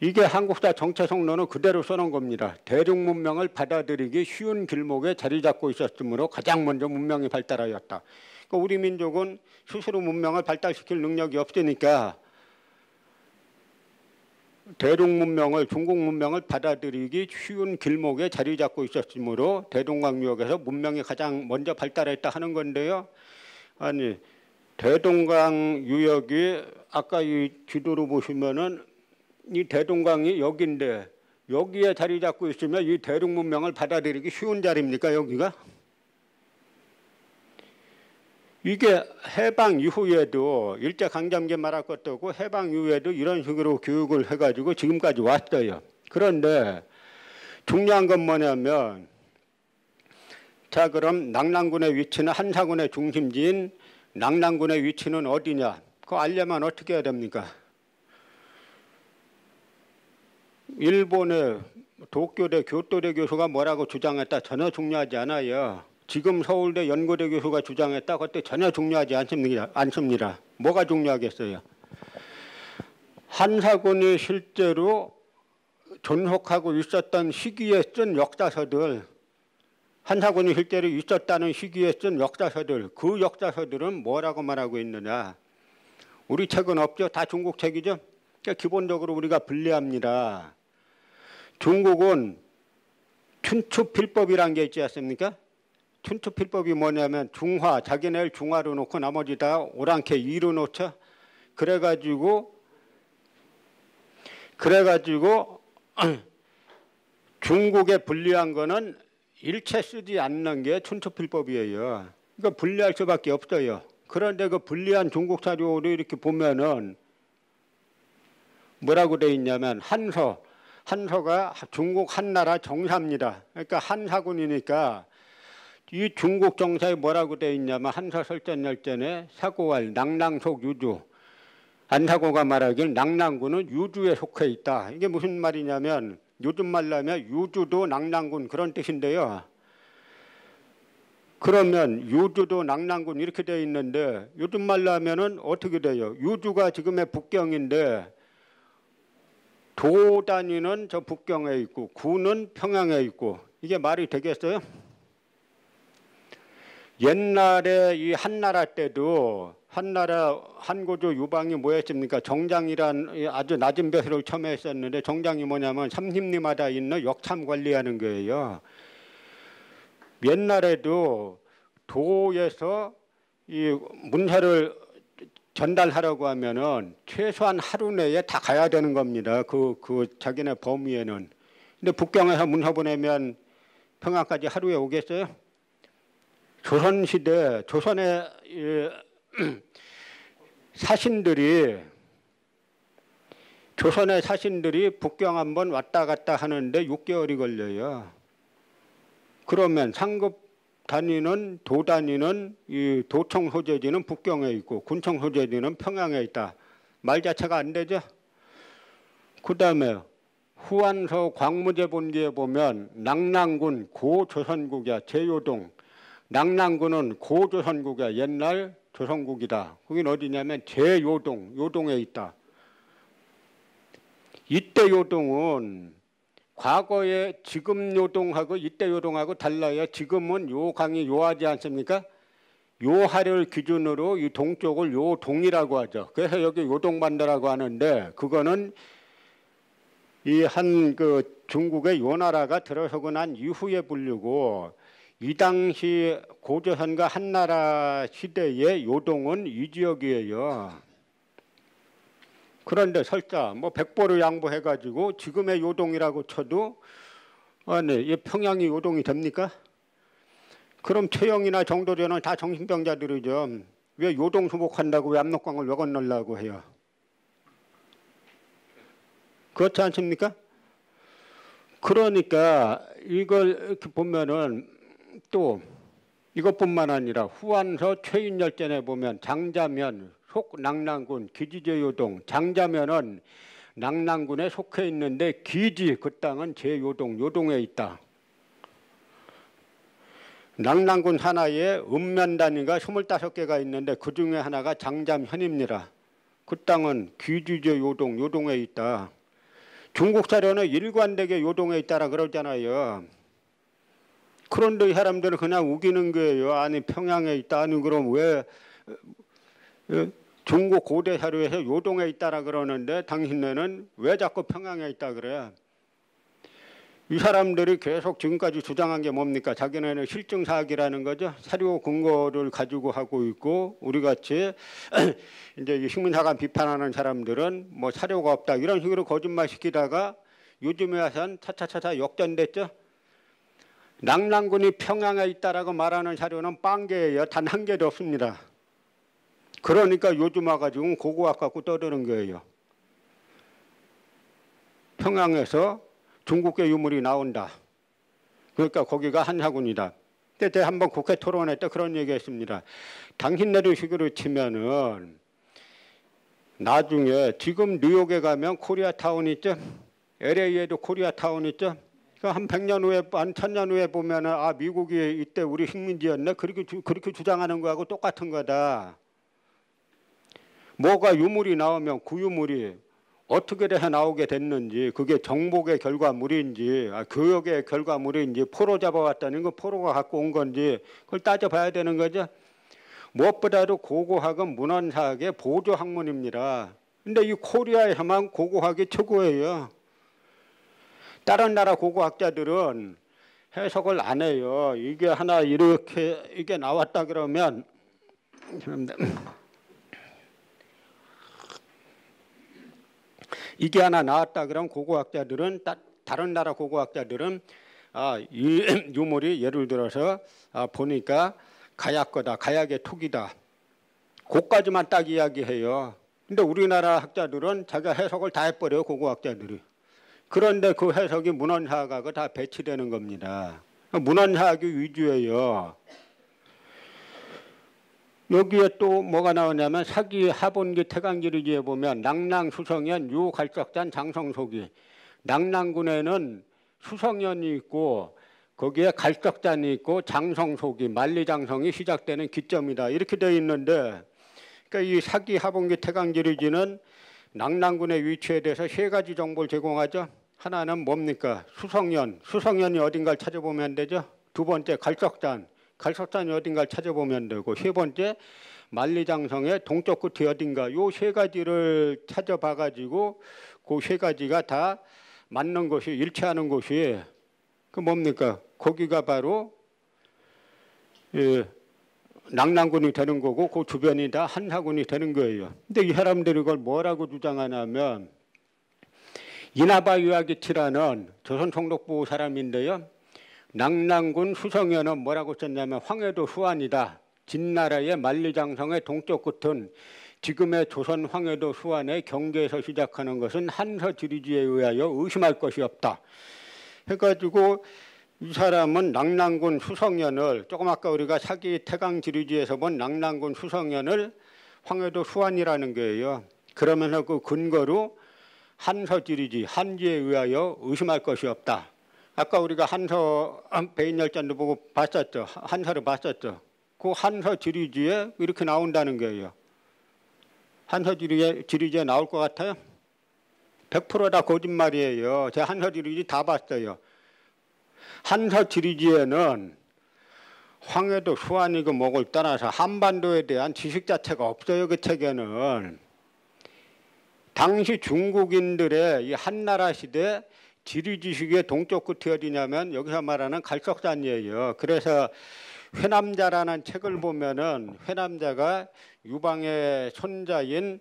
Speaker 1: 이게 한국사 정체성론을 그대로 써놓은 겁니다. 대륙문명을 받아들이기 쉬운 길목에 자리 잡고 있었으므로 가장 먼저 문명이 발달하였다. 그러니까 우리 민족은 스스로 문명을 발달시킬 능력이 없으니까 대륙문명을, 중국 문명을 받아들이기 쉬운 길목에 자리 잡고 있었으므로 대동강 유역에서 문명이 가장 먼저 발달했다 하는 건데요. 아니, 대동강 유역이 아까 이 지도로 보시면은 이 대동강이 여기인데 여기에 자리 잡고 있으면 이 대륙문명을 받아들이기 쉬운 자리입니까, 여기가? 이게 해방 이후에도 일제강점기 말할 것도 없고 해방 이후에도 이런 식으로 교육을 해가지고 지금까지 왔어요. 그런데 중요한 건 뭐냐면 자, 그럼 낙랑군의 위치는 한사군의 중심지인 낙랑군의 위치는 어디냐? 그거 알려면 어떻게 해야 됩니까? 일본의 도쿄대 교토대 교수가 뭐라고 주장했다 전혀 중요하지 않아요. 지금 서울대 연고대 교수가 주장했다 그때 전혀 중요하지 않습니다. 뭐가 중요하겠어요? 한사군이 실제로 존속하고 있었던 시기에 쓴 역사서들, 한사군이 실제로 있었다는 시기에 쓴 역사서들, 그 역사서들은 뭐라고 말하고 있느냐? 우리 책은 없죠? 다 중국 책이죠? 그러니까 기본적으로 우리가 분리합니다. 중국은 춘추필법이라는 게 있지 않습니까? 춘추필법이 뭐냐면 중화, 자기네를 중화로 놓고 나머지 다 오랑캐 이로 놓죠. 그래가지고 중국에 분리한 거는 일체 쓰지 않는 게 춘추필법이에요. 그러니까 분리할 수밖에 없어요. 그런데 그 분리한 중국 사료를 이렇게 보면은 뭐라고 돼 있냐면 한서가 중국 한나라 정사입니다. 그러니까 한사군이니까 이 중국 정사에 뭐라고 돼 있냐면 한서 설전열전에 사고할 낙랑속 유주, 안사고가 말하길 낙랑군은 유주에 속해 있다. 이게 무슨 말이냐면 요즘 말로 하면 유주도 낙랑군 그런 뜻인데요. 그러면 유주도 낙랑군 이렇게 돼 있는데 요즘 말로 하면은 어떻게 돼요? 유주가 지금의 북경인데 도 단위는 저 북경에 있고 구는 평양에 있고 이게 말이 되겠어요? 옛날에 이 한나라 때도 한고조 유방이 뭐였습니까? 정장이란 아주 낮은 벼슬을 처음에 했었는데 정장이 뭐냐면 삼림리마다 있는 역참 관리하는 거예요. 옛날에도 도에서 이 문서를 전달하라고 하면은 최소한 하루 내에 다 가야 되는 겁니다. 그 자기네 범위에는. 근데 북경에서 문서 보내면 평양까지 하루에 오겠어요? 조선시대 조선의 사신들이 북경 한번 왔다 갔다 하는데 6개월이 걸려요. 그러면 상급 단위는 도 단위는 이 도청 소재지는 북경에 있고 군청 소재지는 평양에 있다. 말 자체가 안 되죠. 그다음에 후한서 광무제 본기에 보면 낙랑군 고조선국이야. 제요동. 낙랑군은 고조선국이야. 옛날 조선국이다. 거긴 어디냐면 제요동. 요동에 있다. 이때 요동은 과거에 지금 요동하고 이때 요동하고 달라요. 지금은 요 강이 요하지 않습니까? 요하를 기준으로 이 동쪽을 요동이라고 하죠. 그래서 여기 요동반도라고 하는데 그거는 이 한 그 중국의 요나라가 들어서고 난 이후에 불리고 이 당시 고조선과 한나라 시대의 요동은 이 지역이에요. 그런데 설사 뭐 백보를 양보해가지고 지금의 요동이라고 쳐도 아니 이 평양이 요동이 됩니까? 그럼 최영이나 정도전은 다 정신병자들이죠. 왜 요동 수복한다고 왜 압록강을 왜 건너려고 해요? 그렇지 않습니까? 그러니까 이걸 이렇게 보면은 또 이것뿐만 아니라 후한서 최인열전에 보면 장자면 속 낙랑군 기지제요동, 장자면은 낙랑군에 속해 있는데 기지 그 땅은 제요동 요동에 있다. 낙랑군 하나에 읍면 단위가 25개가 있는데 그 중에 하나가 장잠현입니다. 그 땅은 귀주제 요동에 있다. 중국 사료는 일관되게 요동에 있다라 그러잖아요. 그런데 이 사람들은 그냥 우기는 거예요. 아니 평양에 있다. 아니 그럼 왜 중국 고대 사료에서 요동에 있다라 그러는데 당신네는 왜 자꾸 평양에 있다 그래? 이 사람들이 계속 지금까지 주장한 게 뭡니까? 자기네는 실증사학이라는 거죠. 사료 근거를 가지고 하고 있고 우리 같이 이제 식민사관 비판하는 사람들은 뭐 사료가 없다 이런 식으로 거짓말 시키다가 요즘에 와선 차차차차 역전됐죠. 낙랑군이 평양에 있다라고 말하는 사료는 빵개예요. 단 한 개도 없습니다. 그러니까 요즘 와가지고 고고학 갖고 떠드는 거예요. 평양에서 중국계 유물이 나온다. 그러니까 거기가 한사군이다. 그때 한번 국회 토론회 때 그런 얘기했습니다. 당신네들 식으로 치면은 나중에 지금 뉴욕에 가면 코리아타운 있죠? LA에도 코리아타운 있죠? 한 100년 후에, 한 1000년 후에 보면은 아 미국이 이때 우리 식민지였네. 그렇게 주장하는 거하고 똑같은 거다. 뭐가 유물이 나오면 그 유물이 어떻게 돼서 나오게 됐는지 그게 정복의 결과물인지 교역의 결과물인지 포로 잡아왔다는 거 포로가 갖고 온 건지 그걸 따져봐야 되는 거죠. 무엇보다도 고고학은 문헌사학의 보조학문입니다. 근데 이 코리아에서만 고고학이 최고예요. 다른 나라 고고학자들은 해석을 안 해요. 이게 하나 이렇게 이게 나왔다 그러면 이게 하나 나왔다 그러면 고고학자들은 다른 나라 고고학자들은 이 유물이 예를 들어서 보니까 가약 거다. 가약의 톡이다. 그까지만 딱 이야기해요. 근데 우리나라 학자들은 자기가 해석을 다 해버려요. 고고학자들이. 그런데 그 해석이 문헌사학하고 다 배치되는 겁니다. 문헌사학이 위주예요. 여기에 또 뭐가 나오냐면 사기 하본기 태강지리지에 보면 낙랑 수성현 유갈적잔 장성속이 낙랑군에는 수성현이 있고 거기에 갈적잔이 있고 장성속이 만리장성이 시작되는 기점이다 이렇게 되어 있는데 그러니까 이 사기 하본기 태강지리지는 낙랑군의 위치에 대해서 세 가지 정보를 제공하죠. 하나는 뭡니까? 수성현이 어딘가를 찾아보면 되죠. 두 번째 갈석잔이 어딘가를 찾아보면 되고 세 번째 만리장성의 동쪽 끝이 어딘가 요 세 가지를 찾아봐 가지고 그 세 가지가 다 맞는 곳이 일치하는 곳이 그 뭡니까? 거기가 바로 낙랑군이 되는 거고 그 주변이 다 한사군이 되는 거예요. 근데 이 사람들이 이걸 뭐라고 주장하냐면 이나바 유아기치라는 조선 총독부 사람인데요. 낙랑군 수성현은 뭐라고 썼냐면 황해도 수안이다. 진나라의 만리장성의 동쪽 끝은 지금의 조선 황해도 수안의 경계에서 시작하는 것은 한서지리지에 의하여 의심할 것이 없다. 해가지고 이 사람은 낙랑군 수성현을 조금 아까 우리가 사기 태강지리지에서 본 낙랑군 수성현을 황해도 수안이라는 거예요. 그러면서 그 근거로 한서지리지 한지에 의하여 의심할 것이 없다. 아까 우리가 한서 배인열전도 보고 봤었죠. 한서를 봤었죠. 그 한서지리지에 이렇게 나온다는 거예요. 한서지리지에 나올 것 같아요? 100% 다 거짓말이에요. 제가 한서지리지 다 봤어요. 한서지리지에는 황해도 수안이고 뭐를 떠나서 한반도에 대한 지식 자체가 없어요. 그 책에는. 당시 중국인들의 이 한나라 시대 지리 지식의 동쪽 끝이 어디냐면 여기서 말하는 갈석산이에요. 그래서 회남자라는 책을 보면은 회남자가 유방의 손자인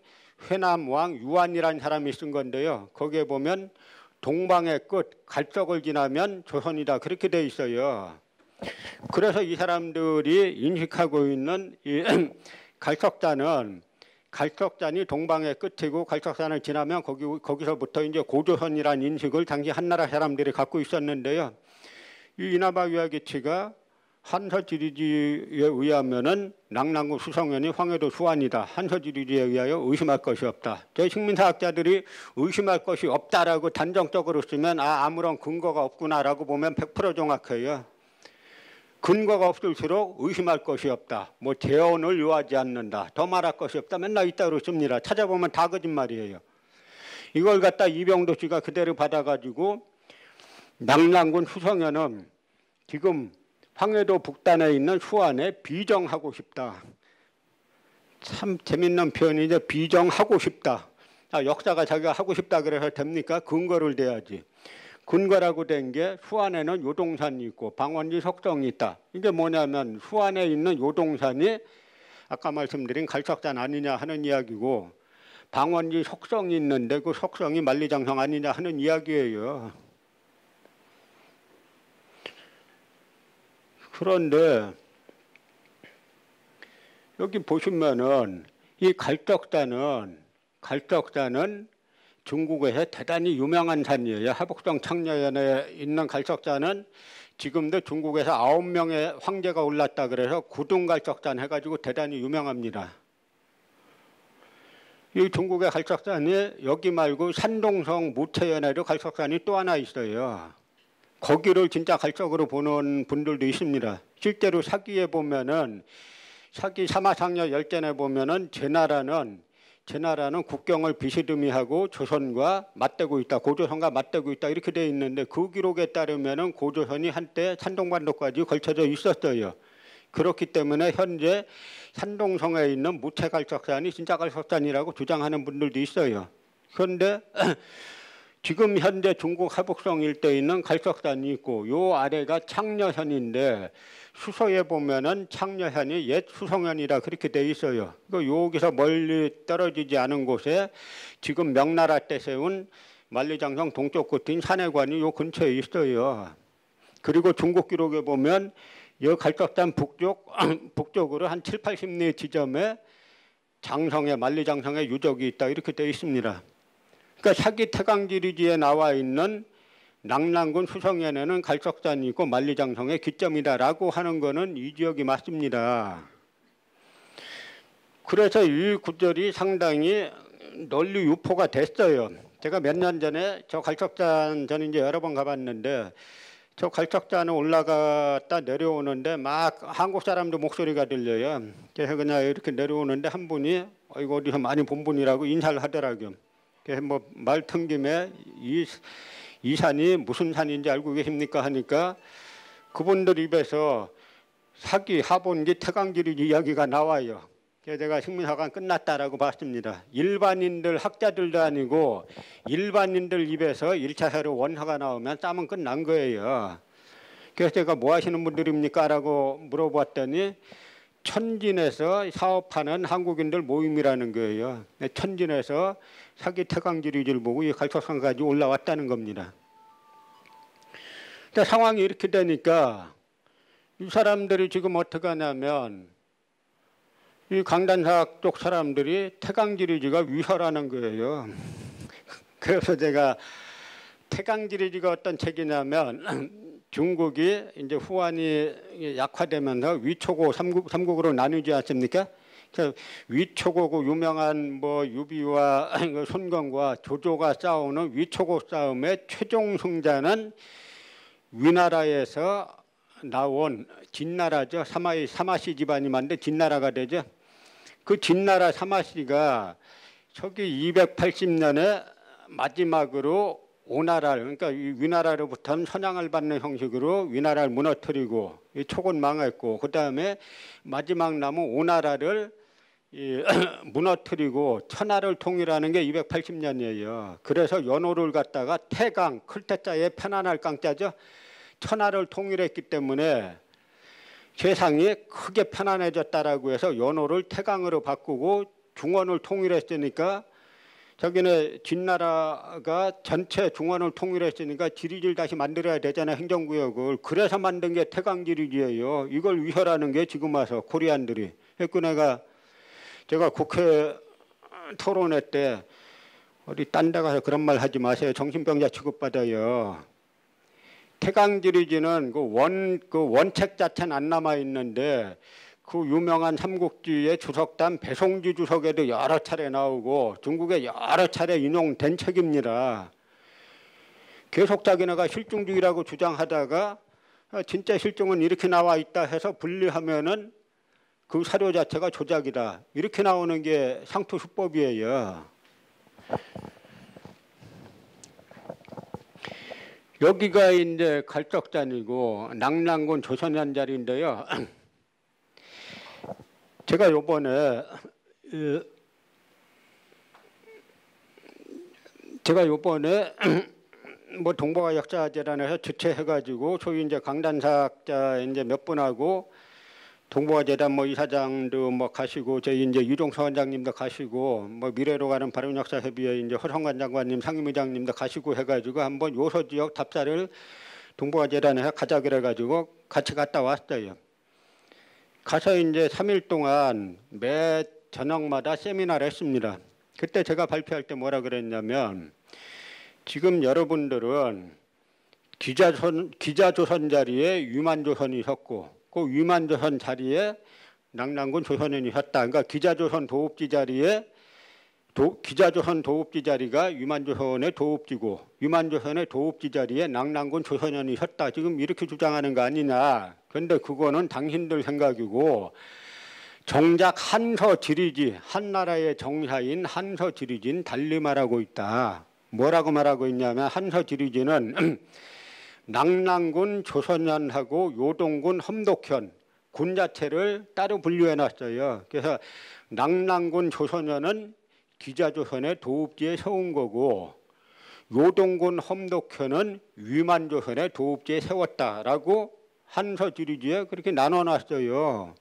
Speaker 1: 회남왕 유안이라는 사람이 쓴 건데요. 거기에 보면 동방의 끝 갈석을 지나면 조선이다 그렇게 돼 있어요. 그래서 이 사람들이 인식하고 있는 이 갈석산이 동방의 끝이고 갈석산을 지나면 거기서부터 이제 고조선이라는 인식을 당시 한나라 사람들이 갖고 있었는데요. 이 이나바 유아기치가 한서지리지에 의하면은 낙랑군 수성현이 황해도 수안이다. 한서지리지에 의하여 의심할 것이 없다. 저희 식민사학자들이 의심할 것이 없다라고 단정적으로 쓰면 아무런 근거가 없구나라고 보면 100% 정확해요. 근거가 없을수록 의심할 것이 없다. 뭐 재혼을 요하지 않는다. 더 말할 것이 없다. 맨날 이따로 씁니다. 찾아보면 다 거짓말이에요. 이걸 갖다 이병도 씨가 그대로 받아가지고 낙랑군 수성현은 지금 황해도 북단에 있는 수안에 비정하고 싶다. 참 재밌는 표현이죠. 비정하고 싶다. 역사가 자기가 하고 싶다 그래서 됩니까? 근거를 대야지. 근거라고 된 게 수안에는 요동산이 있고 방원지 석성이 있다. 이게 뭐냐면 수안에 있는 요동산이 아까 말씀드린 갈석산 아니냐 하는 이야기고 방원지 석성이 있는데 그 석성이 만리장성 아니냐 하는 이야기예요. 그런데 여기 보시면은 이 갈적산은 중국에서 대단히 유명한 산이에요. 하북성 창녀현에 있는 갈적산은 지금도 중국에서 9명의 황제가 올랐다 그래서 구둥갈적산 해가지고 대단히 유명합니다. 이 중국의 갈적산이 여기 말고 산동성 무채현에도 갈적산이 또 하나 있어요. 거기를 진짜 갈적으로 보는 분들도 있습니다. 실제로 사기에 보면은 사기 사마상녀 열전에 보면은 제나라는 국경을 비스듬히하고 조선과 맞대고 있다. 고조선과 맞대고 있다. 이렇게 되어 있는데 그 기록에 따르면은 고조선이 한때 산동반도까지 걸쳐져 있었어요. 그렇기 때문에 현재 산동성에 있는 무채갈석산이 진짜 갈석산이라고 주장하는 분들도 있어요. 그런데 지금 현재 중국 하북성 일대에 있는 갈석산이 있고 요 아래가 창녀현인데 수서에 보면은 창녀현이 옛 수성현이라 그렇게 돼 있어요. 여기서 멀리 떨어지지 않은 곳에 지금 명나라 때 세운 만리장성 동쪽 끝인 산해관이 요 근처에 있어요. 그리고 중국 기록에 보면 이 갈석산 북쪽으로 한 7, 80리 지점에 만리장성의 유적이 있다 이렇게 돼 있습니다. 그러니까 사기 태강지리지에 나와 있는 낙랑군 수성현에는 갈석산이 있고 만리장성의 기점이다라고 하는 것은 이 지역이 맞습니다. 그래서 이 구절이 상당히 널리 유포가 됐어요. 제가 몇 년 전에 저 갈석산 저는 이제 여러 번 가봤는데 저 갈석산에 올라갔다 내려오는데 막 한국 사람도 목소리가 들려요. 그래서 그냥 이렇게 내려오는데 한 분이 이거 어디서 많이 본 분이라고 인사를 하더라고요. 그래서 뭐 말 튼 김에 이 산이 무슨 산인지 알고 계십니까 하니까 그분들 입에서 사기, 하본기, 태강지리 이야기가 나와요. 그래서 제가 식민사관 끝났다라고 봤습니다. 일반인들 학자들도 아니고 일반인들 입에서 1차 세로 원화가 나오면 싸움은 끝난 거예요. 그래서 제가 뭐 하시는 분들입니까? 라고 물어봤더니 천진에서 사업하는 한국인들 모임이라는 거예요. 천진에서 사기 태강지리지를 보고 이 갈석산까지 올라왔다는 겁니다. 근데 상황이 이렇게 되니까 이 사람들이 지금 어떻게 하냐면 이 강단사학 쪽 사람들이 태강지리지가 위설하는 거예요. 그래서 제가 태강지리지가 어떤 책이냐면 중국이 이제 후한이 약화되면서 위초고 삼국으로 나누지 않습니까? 위초고 유명한 뭐 유비와 손건과 조조가 싸우는 위초고 싸움의 최종 승자는 위나라에서 나온 진나라죠. 사마시 집안이 만든 진나라가 되죠. 그 진나라 사마시가 서기 280년에 마지막으로 오나라를 그러니까 위나라로부터는 선양을 받는 형식으로 위나라를 무너뜨리고 이 촉은 망했고 그 다음에 마지막 남은 오나라를 무너뜨리고 천하를 통일하는 게 280년이에요. 그래서 연호를 갖다가 태강 클태자에 편안할 강자죠. 천하를 통일했기 때문에 세상이 크게 편안해졌다라고 해서 연호를 태강으로 바꾸고 중원을 통일했으니까 저기는 진나라가 전체 중원을 통일했으니까 지리지를 다시 만들어야 되잖아요. 행정구역을. 그래서 만든 게 태강지리지예요. 이걸 위협하는 게 지금 와서 코리안들이. 그래서 제가 국회 토론회 때 어디 딴 데 가서 그런 말 하지 마세요. 정신병자 취급받아요. 태강지리지는 그 원책 자체는 안 남아 있는데 그 유명한 삼국지의 주석단 배송지 주석에도 여러 차례 나오고 중국에 여러 차례 인용된 책입니다. 계속 자기네가 실중주의라고 주장하다가 진짜 실종은 이렇게 나와 있다 해서 분리하면은 그 사료 자체가 조작이다. 이렇게 나오는 게 상투수법이에요. 여기가 이제 갈적단이고 낙랑군 조선현 자리인데요. 제가 요번에 뭐 동북아 역사재단에서 주최해가지고 소위 이제 강단사학자 이제 몇 분하고 동북아재단 뭐 이사장도 뭐 가시고 저희 이제 유종서 원장님도 가시고 뭐 미래로 가는 바른역사협의회 이제 허성관 장관님 상임의장님도 가시고 해가지고 한번 요소 지역 답사를 동북아재단에서 가자 그래가지고 같이 갔다 왔어요. 가서 이제 3일 동안 매 저녁마다 세미나를 했습니다. 그때 제가 발표할 때 뭐라 그랬냐면 지금 여러분들은 기자조선 자리에 유만조선이 섰고 그 유만조선 자리에 낙랑군 조선현이 섰다. 그러니까 기자조선 도읍지 자리에 기자조선 도읍지 자리가 유만조선의 도읍지고 유만조선의 도읍지 자리에 낙랑군 조선현이 섰다. 지금 이렇게 주장하는 거 아니냐. 그런데 그거는 당신들 생각이고 정작 한서지리지 한나라의 정사인 한서지리지는 달리 말하고 있다. 뭐라고 말하고 있냐면 한서지리지는 낙랑군 조선현하고 요동군 험독현 군 자체를 따로 분류해놨어요. 그래서 낙랑군 조선현은 기자조선의 도읍지에 세운 거고 요동군 험독현은 위만조선의 도읍지에 세웠다라고 한서지리지에 그렇게 나눠놨어요.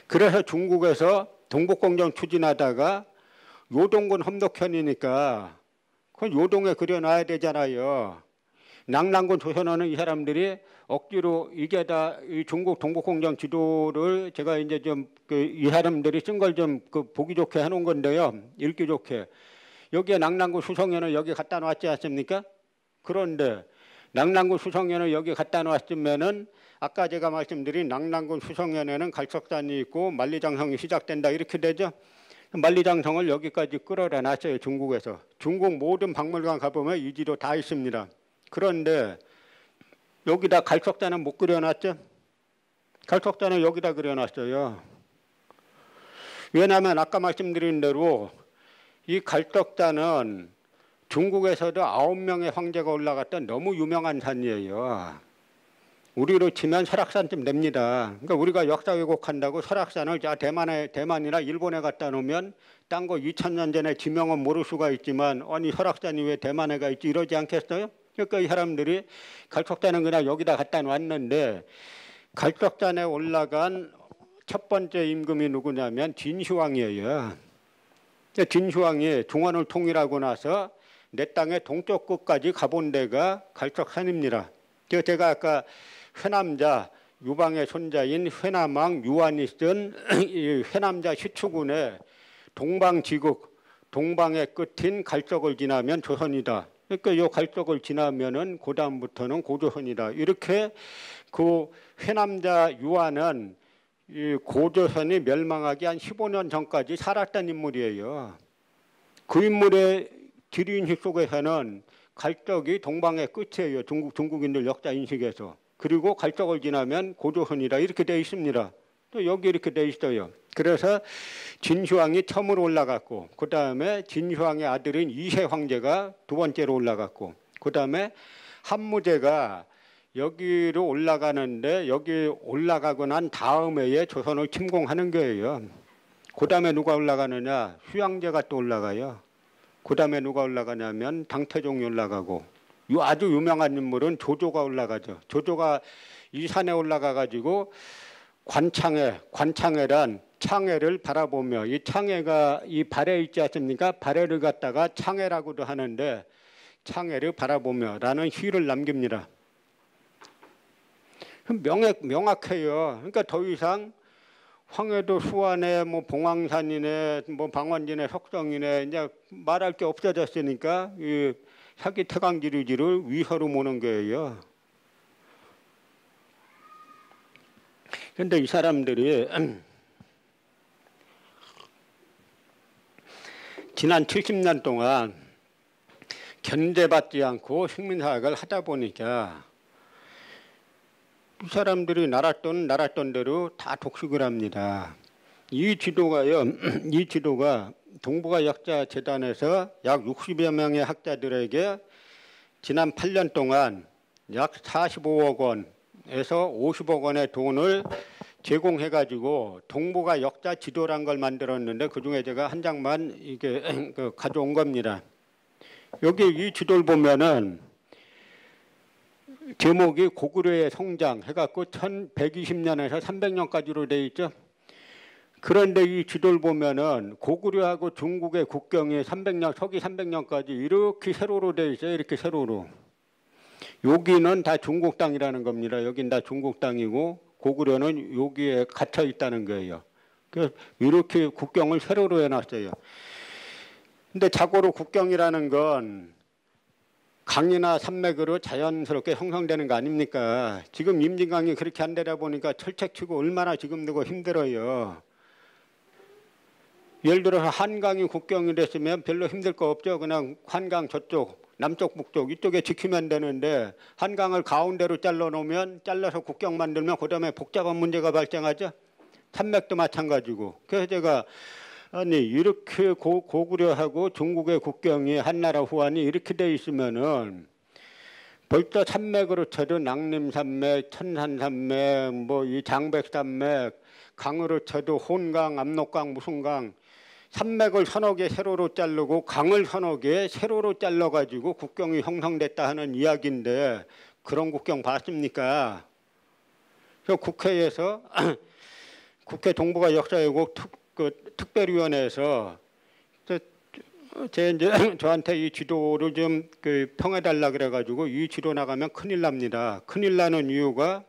Speaker 1: 그래서 중국에서 동북공정 추진하다가 요동군 험독현이니까 그 요동에 그려놔야 되잖아요. 낙랑군 조선어는 이 사람들이 억지로 이게 다 이 중국 동북공정 지도를 제가 이제 좀 이 사람들이 쓴 걸 좀 보기 좋게 해놓은 건데요. 읽기 좋게. 여기에 낙랑군 수성현을 여기 갖다 놨지 않습니까? 그런데 낙랑군 수성현을 여기 갖다 놨으면은 아까 제가 말씀드린 낙랑군 수성현에는 갈석산이 있고 만리장성이 시작된다 이렇게 되죠. 만리장성을 여기까지 끌어다 놨어요. 중국에서. 중국 모든 박물관 가보면 이 지도 다 있습니다. 그런데 여기다 갈석산은 못 그려놨죠. 갈석산은 여기다 그려놨어요. 왜냐하면 아까 말씀드린 대로 이 갈석산은 중국에서도 9명의 황제가 올라갔던 너무 유명한 산이에요. 우리로 치면 설악산쯤 됩니다. 그러니까 우리가 역사 왜곡한다고 설악산을 대만이나 일본에 갖다 놓으면 딴 거 2000년 전에 지명은 모를 수가 있지만 아니 설악산이 왜 대만에 가 있지 이러지 않겠어요? 그러니까 이 사람들이 갈석산은 그냥 여기다 갖다 놨는데 갈석산에 올라간 첫 번째 임금이 누구냐면 진시황이에요. 진시황이 중원을 통일하고 나서 내 땅의 동쪽 끝까지 가본 데가 갈석산입니다. 제가 아까 회남자 유방의 손자인 회남왕 유한이 쓴 회남자 시추군의 동방지국 동방의 끝인 갈석을 지나면 조선이다. 그러니까 이 갈석을 지나면은 그 다음부터는 고조선이다. 이렇게 그 회남자 유한은 이 고조선이 멸망하기 한 15년 전까지 살았던 인물이에요. 그 인물의 지리인식 속에서는 갈석이 동방의 끝이에요. 중국인들 역사 인식에서. 그리고 갈석을 지나면 고조선이다 이렇게 되어 있습니다. 또 여기 이렇게 되어 있어요. 그래서 진시황이 처음으로 올라갔고 그 다음에 진시황의 아들인 이세 황제가 두 번째로 올라갔고 그 다음에 한무제가 여기로 올라가는데 여기 올라가고 난 다음 해에 조선을 침공하는 거예요. 그 다음에 누가 올라가느냐? 휴양제가 또 올라가요. 그 다음에 누가 올라가냐면 당태종이 올라가고 이 아주 유명한 인물은 조조가 올라가죠. 조조가 이 산에 올라가 가지고 관창해란 창해를 바라보며 이 창해가 이 발에 있지 않습니까? 발해를 갖다가 창해라고도 하는데 창해를 바라보며라는 시를 남깁니다. 명확해요. 그러니까 더 이상 황해도 수안에 뭐 봉황산이네 뭐 방원진의 석성이네 이제 말할 게 없어졌으니까 이 사기 태강지리지를 위서로 모는 거예요. 그런데 이 사람들이 지난 70년 동안 견제받지 않고 식민사학을 하다 보니까 이 사람들이 나랐던 대로 다 독식을 합니다. 이 지도가요. 이 지도가 동북아 역사 재단에서 약 60여 명의 학자들에게 지난 8년 동안 약 45억 원에서 50억 원의 돈을 제공해가지고 동북아 역사 지도란 걸 만들었는데 그중에 제가 한 장만 이게 가져온 겁니다. 여기 이 지도를 보면은 제목이 고구려의 성장 해갖고 1120년에서 300년까지로 돼 있죠. 그런데 이 지도를 보면은 고구려하고 중국의 국경이 300년, 서기 300년까지 이렇게 세로로 돼 있어요. 이렇게 세로로. 여기는 다 중국 땅이라는 겁니다. 여긴 다 중국 땅이고 고구려는 여기에 갇혀 있다는 거예요. 그래서 이렇게 국경을 세로로 해놨어요. 근데 자고로 국경이라는 건 강이나 산맥으로 자연스럽게 형성되는 거 아닙니까? 지금 임진강이 그렇게 안 되다 보니까 철책치고 얼마나 지금도 힘들어요. 예를 들어서 한강이 국경이 됐으면 별로 힘들 거 없죠. 그냥 한강 저쪽, 남쪽, 북쪽 이쪽에 지키면 되는데 한강을 가운데로 잘라놓으면 잘라서 국경 만들면 그다음에 복잡한 문제가 발생하죠. 산맥도 마찬가지고. 그래서 제가 아니 이렇게 고구려하고 중국의 국경이 한나라 후한이 이렇게 돼 있으면은 벌써 산맥으로 쳐도 낭림산맥, 천산산맥, 뭐 이 장백산맥, 강으로 쳐도 혼강, 압록강, 무슨 강 산맥을 서너 개 세로로 자르고 강을 서너 개 세로로 잘라가지고 국경이 형성됐다 하는 이야기인데 그런 국경 봤습니까? 그래서 국회에서 국회 동북아 역사회국 특별위원회에서 저한테 이 지도를 좀 평해달라 그래가지고 이 지도 나가면 큰일 납니다. 큰일 나는 이유가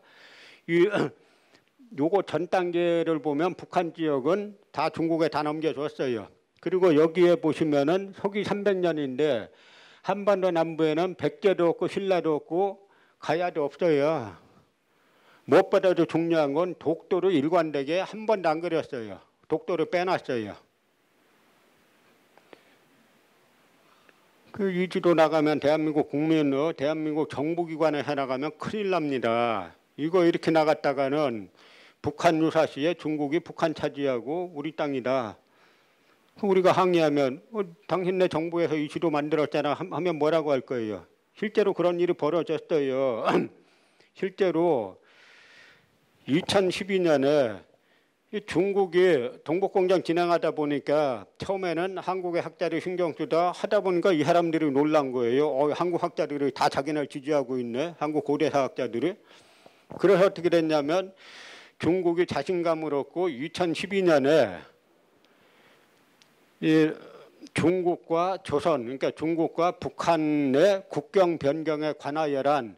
Speaker 1: 요거 전 단계를 보면 북한 지역은 다 중국에 다 넘겨줬어요. 그리고 여기에 보시면은 서기 300년인데 한반도 남부에는 백제도 없고 신라도 없고 가야도 없어요. 무엇보다도 중요한 건 독도를 일관되게 한 번도 안 그렸어요. 독도를 빼놨어요. 이 지도 나가면 대한민국 국민으로 대한민국 정부기관에 해나가면 큰일 납니다. 이거 이렇게 나갔다가는 북한 유사시에 중국이 북한 차지하고 우리 땅이다. 우리가 항의하면 당신네 정부에서 이 지도 만들었잖아 하면 뭐라고 할 거예요. 실제로 그런 일이 벌어졌어요. 실제로 2012년에 중국이 동북공정 진행하다 보니까 처음에는 한국의 학자들이 신경 쓰다 하다 보니까 이 사람들이 놀란 거예요. 한국 학자들이 다 자기네를 지지하고 있네. 한국 고대사 학자들이. 그래서 어떻게 됐냐면 중국이 자신감을 얻고 2012년에 이 중국과 조선, 그러니까 중국과 북한의 국경 변경에 관하여란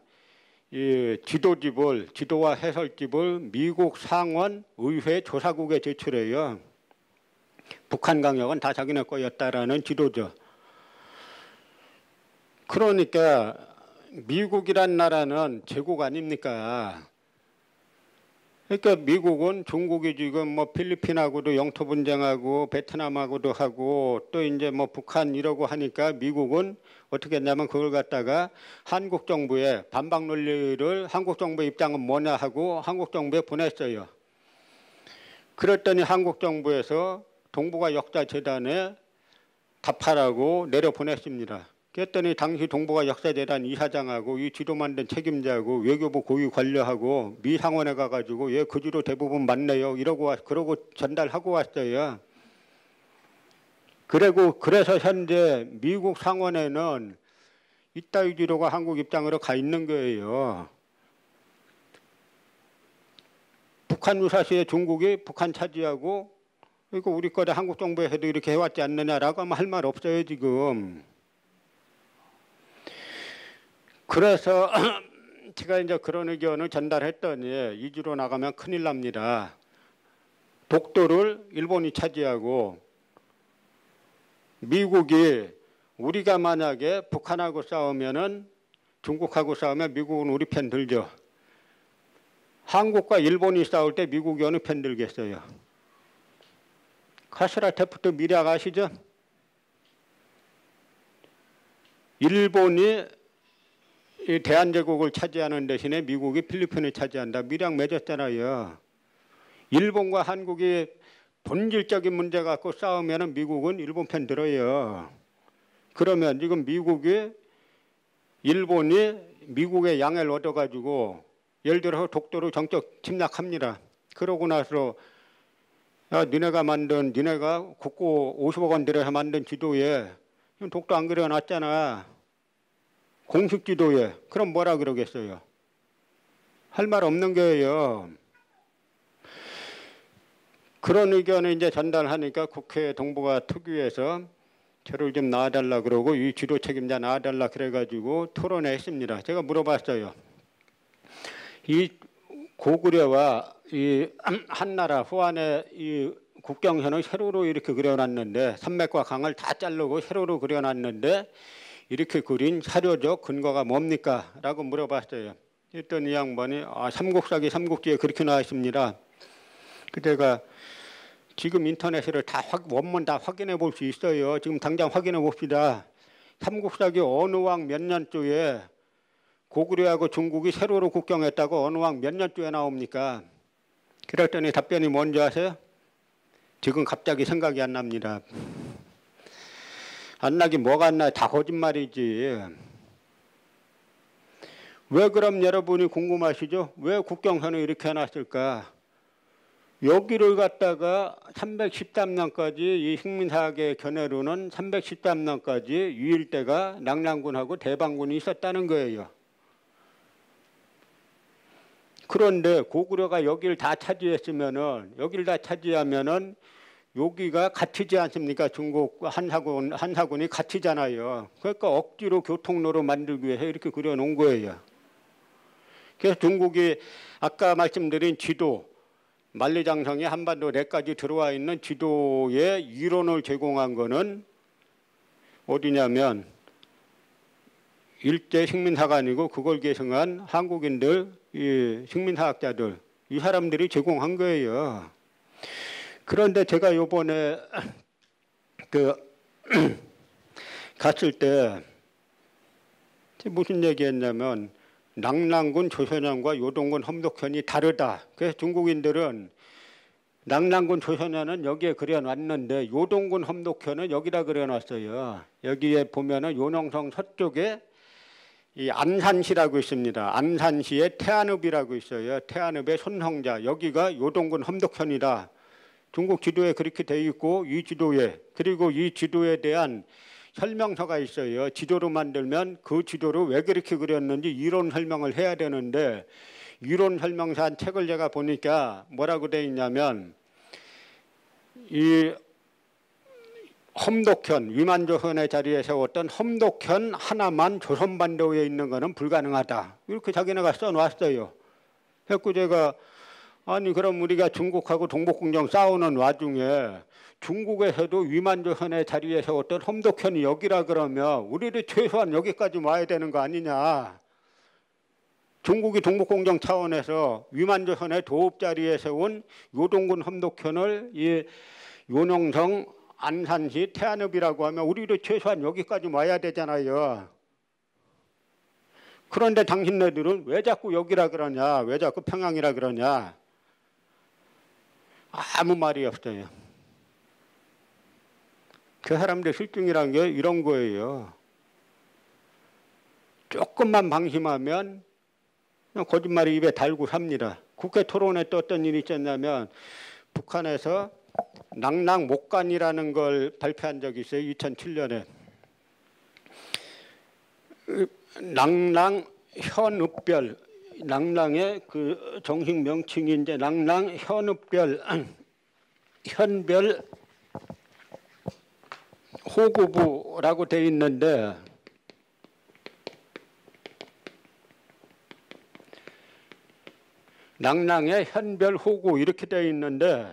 Speaker 1: 이 지도와 해설집을 미국 상원 의회 조사국에 제출해요. 북한 강역은 다 자기네 거였다라는 지도죠. 그러니까 미국이란 나라는 제국 아닙니까? 그러니까 미국은 중국이 지금 뭐 필리핀하고도 영토 분쟁하고 베트남하고도 하고 또 이제 뭐 북한 이러고 하니까 미국은 어떻게 했냐면 그걸 갖다가 한국 정부에 반박 논리를 한국 정부의 입장은 뭐냐 하고 한국 정부에 보냈어요. 그랬더니 한국 정부에서 동북아 역사재단에 답하라고 내려보냈습니다. 그랬더니 당시 동북아 역사재단 이사장하고 이 지도 만든 책임자하고 외교부 고위 관료하고 미 상원에 가가지고 예, 그 지도 대부분 맞네요. 그러고 전달하고 왔어요. 그래서 현재 미국 상원에는 이따위 지도가 한국 입장으로 가 있는 거예요. 북한 유사시에 중국이 북한 차지하고 이거 우리 거다 한국 정부에서도 이렇게 해왔지 않느냐라고 하면 할 말 없어요 지금. 그래서 제가 이제 그런 의견을 전달했더니 이 지로 나가면 큰일 납니다. 독도를 일본이 차지하고 미국이 우리가 만약에 북한하고 싸우면은 중국하고 싸우면 미국은 우리 편 들죠. 한국과 일본이 싸울 때 미국이 어느 편 들겠어요? 카스라 테프트 미략 아시죠? 일본이 이 대한제국을 차지하는 대신에 미국이 필리핀을 차지한다. 밀양 맺었잖아요. 일본과 한국이 본질적인 문제 갖고 싸우면 미국은 일본 편 들어요. 그러면 지금 일본이 미국의 양해를 얻어가지고 예를 들어서 독도를 정적 침략합니다. 그러고 나서 니네가 국고 50억 원 들여서 만든 지도에 독도 안 그려놨잖아. 공식 지도에. 그럼 뭐라 그러겠어요? 할 말 없는 거예요. 그런 의견을 이제 전달하니까 국회 동북아 특위에서 저를 좀 나와달라 그러고 이 지도 책임자 나와달라 그래가지고 토론회 했습니다. 제가 물어봤어요. 이 고구려와 이 한나라 후한의 이 국경선을 세로로 이렇게 그려놨는데 산맥과 강을 다 자르고 세로로 그려놨는데 이렇게 그린 사료적 근거가 뭡니까? 라고 물어봤어요. 그랬더니 이 양반이 삼국사기 삼국지에 그렇게 나와 있습니다. 그때가 지금 인터넷으로 원문 다 확인해 볼 수 있어요. 지금 당장 확인해 봅시다. 삼국사기 어느 왕 몇 년쯤에 고구려하고 중국이 세로로 국경했다고 어느 왕 몇 년쯤에 나옵니까? 그랬더니 답변이 뭔지 아세요? 지금 갑자기 생각이 안 납니다. 안 나긴 뭐가 안 나? 다 거짓말이지. 왜 그럼 여러분이 궁금하시죠? 왜 국경선을 이렇게 해놨을까? 여기를 갖다가 313년까지 이 식민사학의 견해로는 313년까지 유일대가 낙랑군하고 대방군이 있었다는 거예요. 그런데 고구려가 여기를 다 차지하면은 여기가 갇히지 않습니까? 중국 한사군이 갇히잖아요. 그러니까 억지로 교통로로 만들기 위해서 이렇게 그려놓은 거예요. 그래서 중국이 아까 말씀드린 지도, 만리장성이 한반도 내까지 들어와 있는 지도의 이론을 제공한 거는 어디냐면 일제 식민사관이고 그걸 계승한 한국인들, 이 식민사학자들, 이 사람들이 제공한 거예요. 그런데 제가 요번에 갔을 때 무슨 얘기했냐면 낙랑군 조선현과 요동군 험독현이 다르다. 그래서 중국인들은 낙랑군 조선현은 여기에 그려놨는데 요동군 험독현은 여기다 그려놨어요. 여기에 보면은 요농성 서쪽에 이 안산시라고 있습니다. 안산시에 태안읍이라고 있어요. 태안읍의 손성자. 여기가 요동군 험독현이다. 중국 지도에 그렇게 돼 있고 그리고 이 지도에 대한 설명서가 있어요. 지도로 만들면 그 지도를 왜 그렇게 그렸는지 이론 설명을 해야 되는데 이론 설명서 한 책을 제가 보니까 뭐라고 돼 있냐면 이 험독현, 위만조선의 자리에 세웠던 험독현 하나만 조선반도에 있는 것은 불가능하다. 이렇게 자기네가 써놨어요. 그래서 제가 아니 그럼 우리가 중국하고 동북공정 싸우는 와중에 중국에서도 위만조선의 자리에 세웠던 험독현이 여기라 그러면 우리를 최소한 여기까지 와야 되는 거 아니냐. 중국이 동북공정 차원에서 위만조선의 도읍 자리에 세운 요동군 험독현을 이 요농성 안산시 태안읍이라고 하면 우리도 최소한 여기까지 와야 되잖아요. 그런데 당신네들은 왜 자꾸 여기라 그러냐, 왜 자꾸 평양이라 그러냐. 아무 말이 없어요. 그 사람들 실증이란 게 이런 거예요. 조금만 방심하면 거짓말이 입에 달고 삽니다. 국회 토론회 또 어떤 일이 있었냐면 북한에서 낙랑목간이라는 걸 발표한 적이 있어요. 2007년에. 낙랑현읍별, 낙랑의 그 정식 명칭이 이제 낙랑현읍별 현별 호구부라고 돼 있는데 낙랑의 현별 호구 이렇게 돼 있는데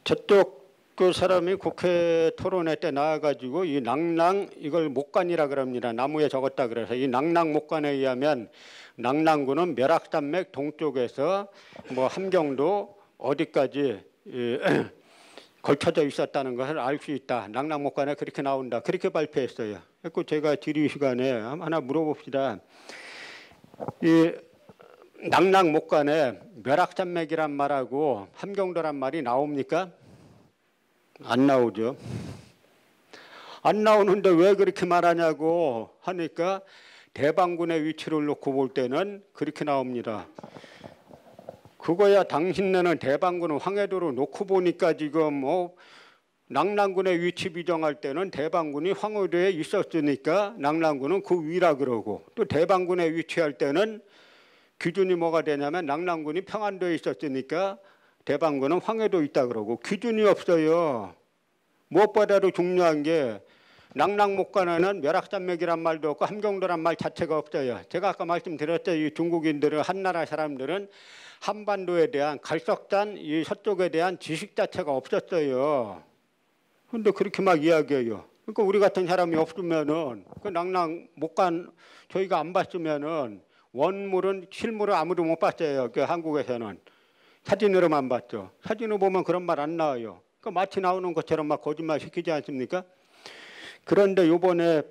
Speaker 1: 저쪽 그 사람이 국회 토론회 때 나와가지고 이 낙랑 이걸 목간이라 그럽니다. 나무에 적었다 그래서 이 낙랑 목간에 의하면 낙랑군은 멸악산맥 동쪽에서 뭐 함경도 어디까지 걸쳐져 있었다는 것을 알 수 있다. 낙랑목관에 그렇게 나온다. 그렇게 발표했어요. 그래서 제가 질의 시간에 하나 물어봅시다. 이 낙랑목관에 멸악산맥이란 말하고 함경도란 말이 나옵니까? 안 나오죠. 안 나오는데 왜 그렇게 말하냐고 하니까 대방군의 위치를 놓고 볼 때는 그렇게 나옵니다. 그거야 당신네는 대방군은 황해도로 놓고 보니까 지금 낙랑군의 위치 비정할 때는 대방군이 황해도에 있었으니까 낙랑군은 그 위라 그러고, 또 대방군에 위치할 때는 기준이 뭐가 되냐면 낙랑군이 평안도에 있었으니까 대방군은 황해도에 있다 그러고, 기준이 없어요. 무엇보다도 중요한 게 낙랑목관에는 멸악산맥이란 말도 없고 함경도란 말 자체가 없어요. 제가 아까 말씀드렸죠. 이 중국인들은, 한나라 사람들은 한반도에 대한 갈석산 이 서쪽에 대한 지식 자체가 없었어요. 그런데 그렇게 막 이야기해요. 그러니까 우리 같은 사람이 없으면은 그 낙랑목관 저희가 안 봤으면은 원물은 실물을 아무도 못 봤어요. 그 한국에서는 사진으로만 봤죠. 사진을 보면 그런 말 안 나와요. 그 마치 나오는 것처럼 막 거짓말 시키지 않습니까? 그런데 이번에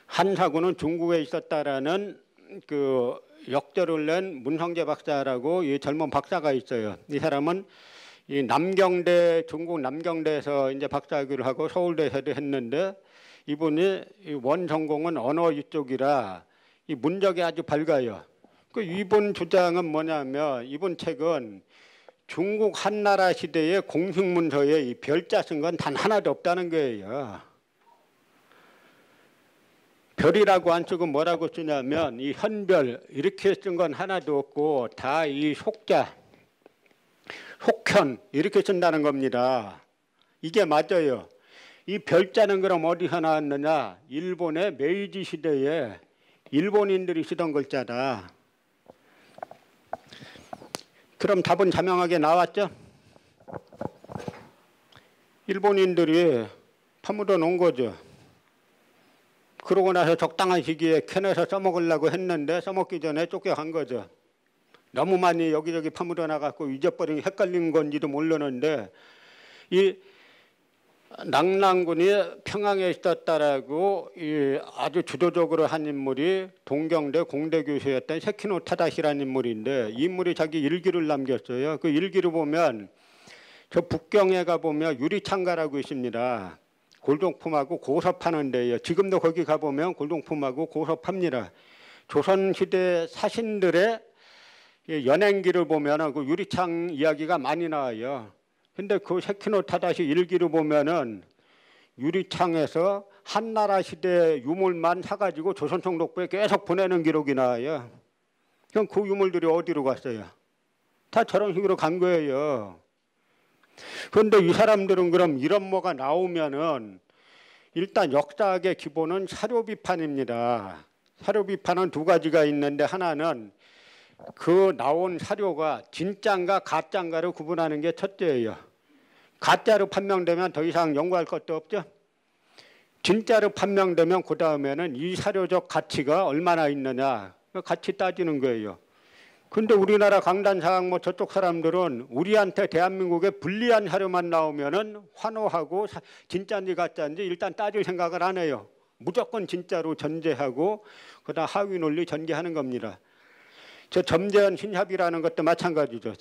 Speaker 1: 한사군은 중국에 있었다라는 그 역설을 낸 문성재 박사라고 이 젊은 박사가 있어요. 이 사람은 이 남경대, 중국 남경대에서 이제 박사학위를 하고 서울대에서도 했는데, 이분이 원 전공은 언어 이쪽이라 이 문적이 아주 밝아요. 그 이분 주장은 뭐냐면, 이분 책은 중국 한나라 시대의 공식 문서에 이 별자 쓴 건 단 하나도 없다는 거예요. 별이라고 안 쓰고 뭐라고 쓰냐면 이 현별 이렇게 쓴 건 하나도 없고 다 이 속자, 속현 이렇게 쓴다는 겁니다. 이게 맞아요. 이 별자는 그럼 어디서 나왔느냐? 일본의 메이지 시대에 일본인들이 쓰던 글자다. 그럼 답은 자명하게 나왔죠? 일본인들이 파묻어 놓은 거죠. 그러고 나서 적당한 시기에 캐내서 써먹으려고 했는데 써먹기 전에 쫓겨간 거죠. 너무 많이 여기저기 파묻어 나갔고 잊어버린 헷갈린 건지도 모르는데, 이 낙랑군이 평양에 있었다라고 이 아주 주도적으로 한 인물이 동경대 공대교수였던 세키노 타다시라는 인물인데, 이 인물이 자기 일기를 남겼어요. 그 일기를 보면 저 북경에 가보면 유리창가라고 있습니다. 골동품하고 고서 파는 데예요. 지금도 거기 가보면 골동품하고 고서 팝니다. 조선시대 사신들의 연행기를 보면 그 유리창 이야기가 많이 나와요. 근데 그 세키노 타다시 일기를 보면은 유리창에서 한나라 시대 유물만 사가지고 조선총독부에 계속 보내는 기록이 나와요. 그럼 그 유물들이 어디로 갔어요? 다 저런 식으로 간 거예요. 그런데 이 사람들은 그럼 이런 뭐가 나오면은 일단 역사학의 기본은 사료 비판입니다. 사료 비판은 두 가지가 있는데, 하나는 그 나온 사료가 진짜인가 가짜인가를 구분하는 게 첫째예요. 가짜로 판명되면 더 이상 연구할 것도 없죠. 진짜로 판명되면 그 다음에는 이 사료적 가치가 얼마나 있느냐, 같이 따지는 거예요. 근데 우리나라 강단사학 뭐 저쪽 사람들은 우리한테 대한민국에 불리한 사료만 나오면은 환호하고 진짜인지 가짜인지 일단 따질 생각을 안 해요. 무조건 진짜로 전제하고 그다음 하위 논리 전개하는 겁니다. 저 점재현 신합이라는 것도 마찬가지죠.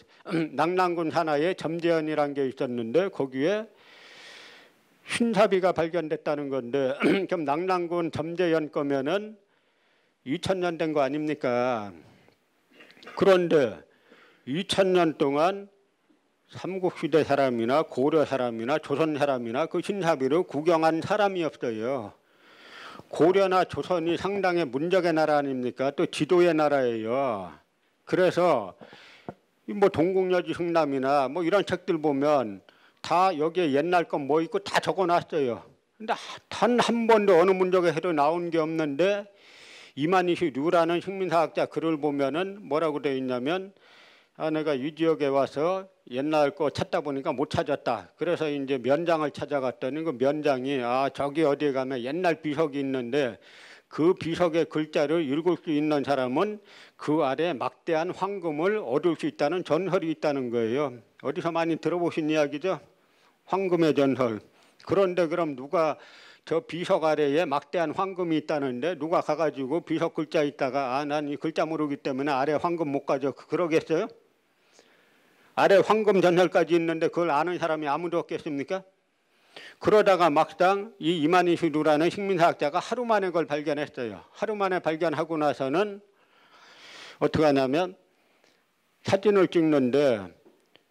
Speaker 1: 낙랑군 산하에 점재현이라는 게 있었는데 거기에 신사비가 발견됐다는 건데 그럼 낙랑군 점재현 거면은 2000년 된 거 아닙니까? 그런데 2000년 동안 삼국시대 사람이나 고려 사람이나 조선 사람이나 그 신사비를 구경한 사람이 없어요. 고려나 조선이 상당히 문적의 나라 아닙니까? 또 지도의 나라예요. 그래서 뭐 동국여지 승남이나 뭐 이런 책들 보면 다 여기에 옛날 건 뭐 있고 다 적어놨어요. 근데 단 한 번도 어느 문적에서도 나온 게 없는데, 이만희시 류라는 식민사학자 글을 보면은 뭐라고 되어 있냐면, 내가 이 지역에 와서 옛날 거 찾다 보니까 못 찾았다. 그래서 이제 면장을 찾아갔더니 그 면장이 저기 어디에 가면 옛날 비석이 있는데 그 비석의 글자를 읽을 수 있는 사람은 그 아래 막대한 황금을 얻을 수 있다는 전설이 있다는 거예요. 어디서 많이 들어보신 이야기죠? 황금의 전설. 그런데 그럼 누가 저 비석 아래에 막대한 황금이 있다는데 누가 가가지고 비석 글자 있다가 난 이 글자 모르기 때문에 아래 황금 못 가져 그러겠어요? 아래 황금 전설까지 있는데 그걸 아는 사람이 아무도 없겠습니까? 그러다가 막상 이 이만희슈루라는 식민사학자가 하루 만에 그걸 발견했어요. 하루 만에 발견하고 나서는 어떻게 하냐면 사진을 찍는데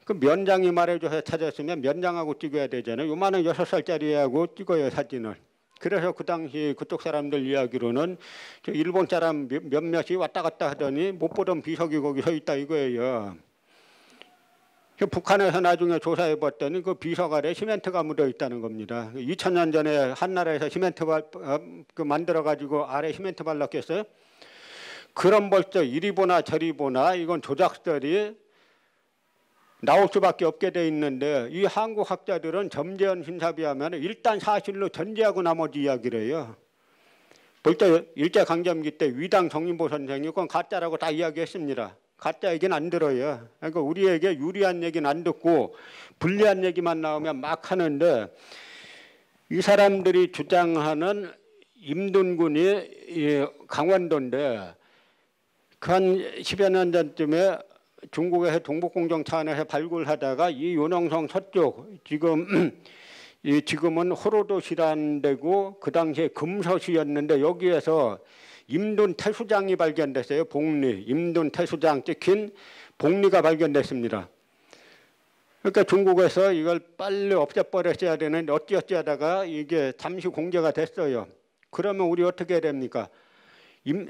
Speaker 1: 그 면장이 말해줘서 찾았으면 면장하고 찍어야 되잖아요. 요만한 6살짜리 애하고 찍어요 사진을. 그래서 그 당시 그쪽 사람들 이야기로는 저 일본 사람 몇몇이 왔다 갔다 하더니 못 보던 비석이 거기 서 있다 이거예요. 북한에서 나중에 조사해 봤더니 그 비석 아래 시멘트가 묻어 있다는 겁니다. 2000년 전에 한나라에서 시멘트 만들어 가지고 아래 시멘트 발랐겠어요? 그럼 벌써 이리 보나 저리 보나 이건 조작설이 나올 수밖에 없게 돼 있는데 이 한국 학자들은 점재현 신사비하면 일단 사실로 전제하고 나머지 이야기를 해요. 벌써 일제강점기 때 위당 정인보 선생이 그건 가짜라고 다 이야기했습니다. 가짜 얘기는 안 들어요. 그러니까 우리에게 유리한 얘기는 안 듣고 불리한 얘기만 나오면 막 하는데 이 사람들이 주장하는 임둔군이 강원도인데 그 한 10여 년 전쯤에 중국에서 동북공정 차원에서 발굴하다가 이 요능성 서쪽 지금은 호로도시라는 데고 그 당시에 금서시였는데 여기에서 임둔 태수장이 발견됐어요. 복리 임둔 태수장 찍힌 복리가 발견됐습니다. 그러니까 중국에서 이걸 빨리 없애버렸어야 되는데 어찌어찌 하다가 이게 잠시 공개가 됐어요. 그러면 우리 어떻게 해야 됩니까?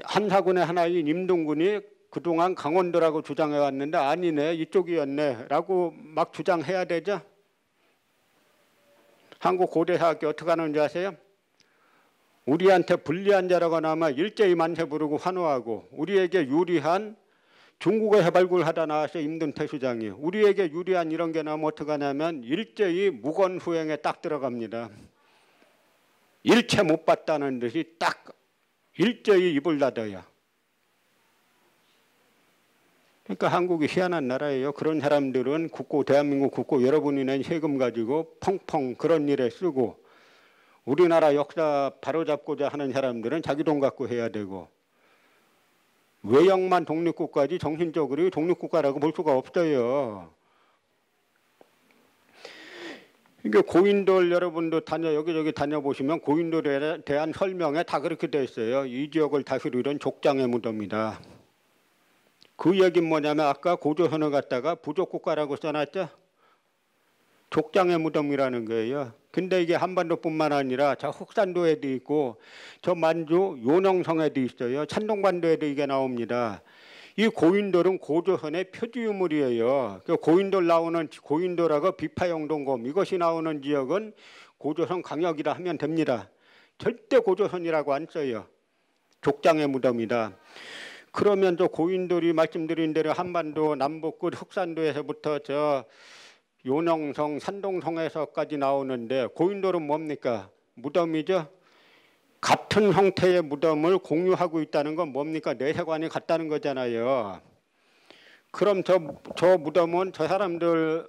Speaker 1: 한사군의 하나인 임둔군이 그동안 강원도라고 주장해 왔는데 아니네 이쪽이었네 라고 막 주장해야 되죠. 한국 고대사학교 어떻게 하는지 아세요? 우리한테 불리한 자라고 나면 일제히 만세 부르고 환호하고 우리에게 유리한 중국에서 발굴하다 나와서 임둔 태수장이 우리에게 유리한 이런 게 나오면 어떻게 하냐면 일제히 무건후행에 딱 들어갑니다. 일체 못 봤다는 듯이 딱 일제히 입을 닫아요. 그러니까 한국이 희한한 나라예요. 그런 사람들은 대한민국 국고 여러분이 낸 세금 가지고 펑펑 그런 일에 쓰고 우리나라 역사 바로잡고자 하는 사람들은 자기 돈 갖고 해야 되고 외형만 독립국가지 정신적으로 독립국가라고 볼 수가 없어요. 이게 고인돌 여러분도 여기저기 다녀보시면 고인돌에 대한 설명에 다 그렇게 돼 있어요. 이 지역을 다스리던 족장의 무덤이다. 그 얘기는 뭐냐면 아까 고조선을 갖다가 부족국가라고 써놨죠. 족장의 무덤이라는 거예요. 근데 이게 한반도뿐만 아니라 저 흑산도에도 있고 저 만주 요능성에도 있어요. 찬동반도에도 이게 나옵니다. 이 고인돌은 고조선의 표지유물이에요. 고인돌 나오는 고인돌하고 비파영동곰 이것이 나오는 지역은 고조선 강역이라 하면 됩니다. 절대 고조선이라고 안 써요. 족장의 무덤이다. 그러면 저 고인돌이 말씀드린 대로 한반도 남북 끝 흑산도에서부터 저 요능성 산동성에서까지 나오는데 고인돌은 뭡니까? 무덤이죠. 같은 형태의 무덤을 공유하고 있다는 건 뭡니까? 내세관이 같다는 거잖아요. 그럼 저 무덤은 저 사람들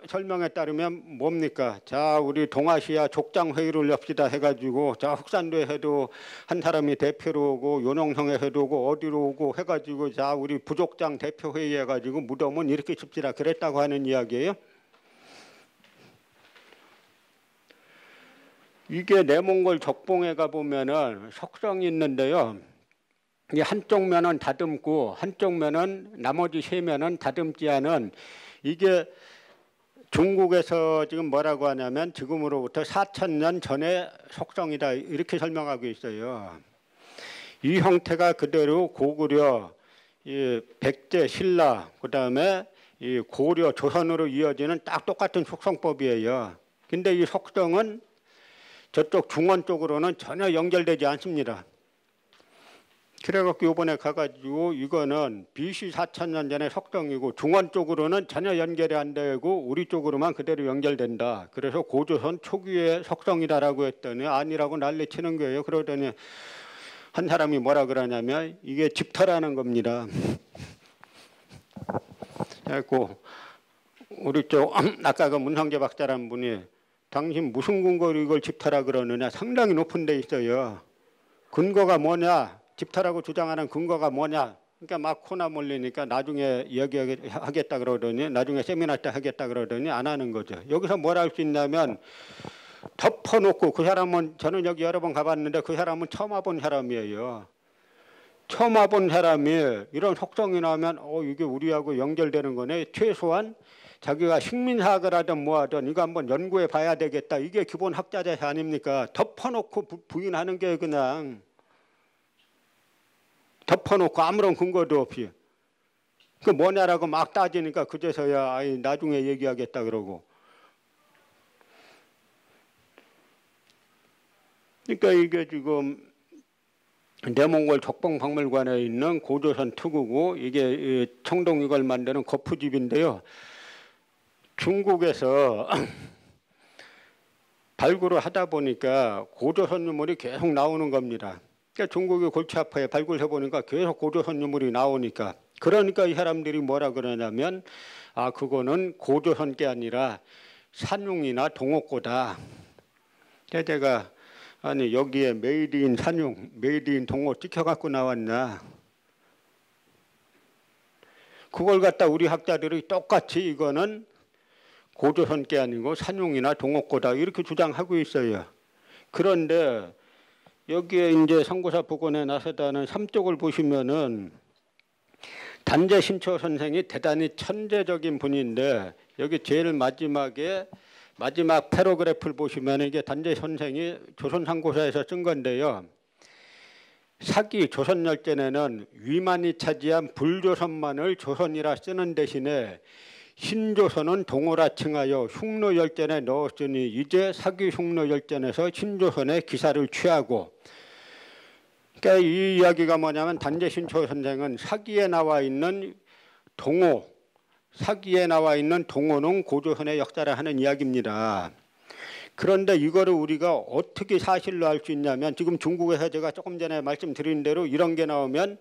Speaker 1: 설명에 따르면 뭡니까? 자, 우리 동아시아 족장 회의를 엽시다 해가지고 자 흑산도에서도 한 사람이 대표로 오고 요능성에서도 오고 어디로 오고 해가지고 자 우리 부족장 대표 회의 해가지고 무덤은 이렇게 칩시다 그랬다고 하는 이야기예요. 이게 내몽골 적봉에 가보면은 석성이 있는데요. 이 한쪽 면은 다듬고 한쪽 면은 나머지 세 면은 다듬지 않은 이게 중국에서 지금 뭐라고 하냐면 지금으로부터 4000년 전의 석성이다 이렇게 설명하고 있어요. 이 형태가 그대로 고구려, 이 백제, 신라, 그다음에 이 고려, 조선으로 이어지는 딱 똑같은 속성법이에요. 근데 이 석성은 저쪽 중원 쪽으로는 전혀 연결되지 않습니다. 그래갖고 이번에 가가지고 이거는 BC 4000년 전의 석성이고 중원 쪽으로는 전혀 연결이 안 되고 우리 쪽으로만 그대로 연결된다. 그래서 고조선 초기의 석성이다라고 했더니 아니라고 난리치는 거예요. 그러더니 한 사람이 뭐라 그러냐면 이게 집터라는 겁니다. 그래갖고 우리 쪽 아까 그 문성재 박사라는 분이 당신 무슨 근거로 이걸 집타라 그러느냐. 상당히 높은 데 있어요. 근거가 뭐냐, 집타라고 주장하는 근거가 뭐냐. 그러니까 막 코나 몰리니까 나중에 이야기하겠다 그러더니, 나중에 세미나 때 하겠다 그러더니 안 하는 거죠. 여기서 뭘 할 수 있냐면 덮어놓고, 그 사람은, 저는 여기 여러 번 가봤는데 그 사람은 처음 와본 사람이에요. 처음 와본 사람이 이런 속성이 나오면 이게 우리하고 연결되는 거네. 최소한 자기가 식민사학을 하든 뭐하든 이거 한번 연구해 봐야 되겠다. 이게 기본 학자자세 아닙니까? 덮어놓고 부인하는 게 그냥 덮어놓고 아무런 근거도 없이 그 뭐냐라고 막 따지니까 그제서야 나중에 얘기하겠다 그러고. 그러니까 이게 지금 내몽골 족봉박물관에 있는 고조선 투구고, 이게 청동 이걸 만드는 거푸집인데요. 중국에서 발굴을 하다 보니까 고조선 유물이 계속 나오는 겁니다. 그러니까 중국이 골치 아파요. 발굴해 보니까 계속 고조선 유물이 나오니까. 그러니까 이 사람들이 뭐라 그러냐면 그거는 고조선 게 아니라 산융이나 동옥고다. 제가 아니 여기에 메이드인 산융, 메이드인 동옥 찍혀갖고 나왔나. 그걸 갖다 우리 학자들이 똑같이 이거는 고조선 게 아니고 산융이나 동옥고다 이렇게 주장하고 있어요. 그런데 여기에 이제 선구사 복원에 나서다는 3쪽을 보시면은 단재신초 선생이 대단히 천재적인 분인데, 여기 제일 마지막에 마지막 패러그래프를 보시면 이게 단재 선생이 조선상고사에서 쓴 건데요. 사기 조선열전에는 위만이 차지한 불조선만을 조선이라 쓰는 대신에 신조선은 동호라 칭하여 흉노열전에 넣었으니 이제 사기 흉노열전에서 신조선의 기사를 취하고. 그러니까 이 이야기가 뭐냐면 단재신초 선생은 사기에 나와 있는 동호, 사기에 나와 있는 동호는 고조선의 역사를 하는 이야기입니다. 그런데 이거를 우리가 어떻게 사실로 알 수 있냐면, 지금 중국에서 제가 조금 전에 말씀드린 대로 이런 게 나오면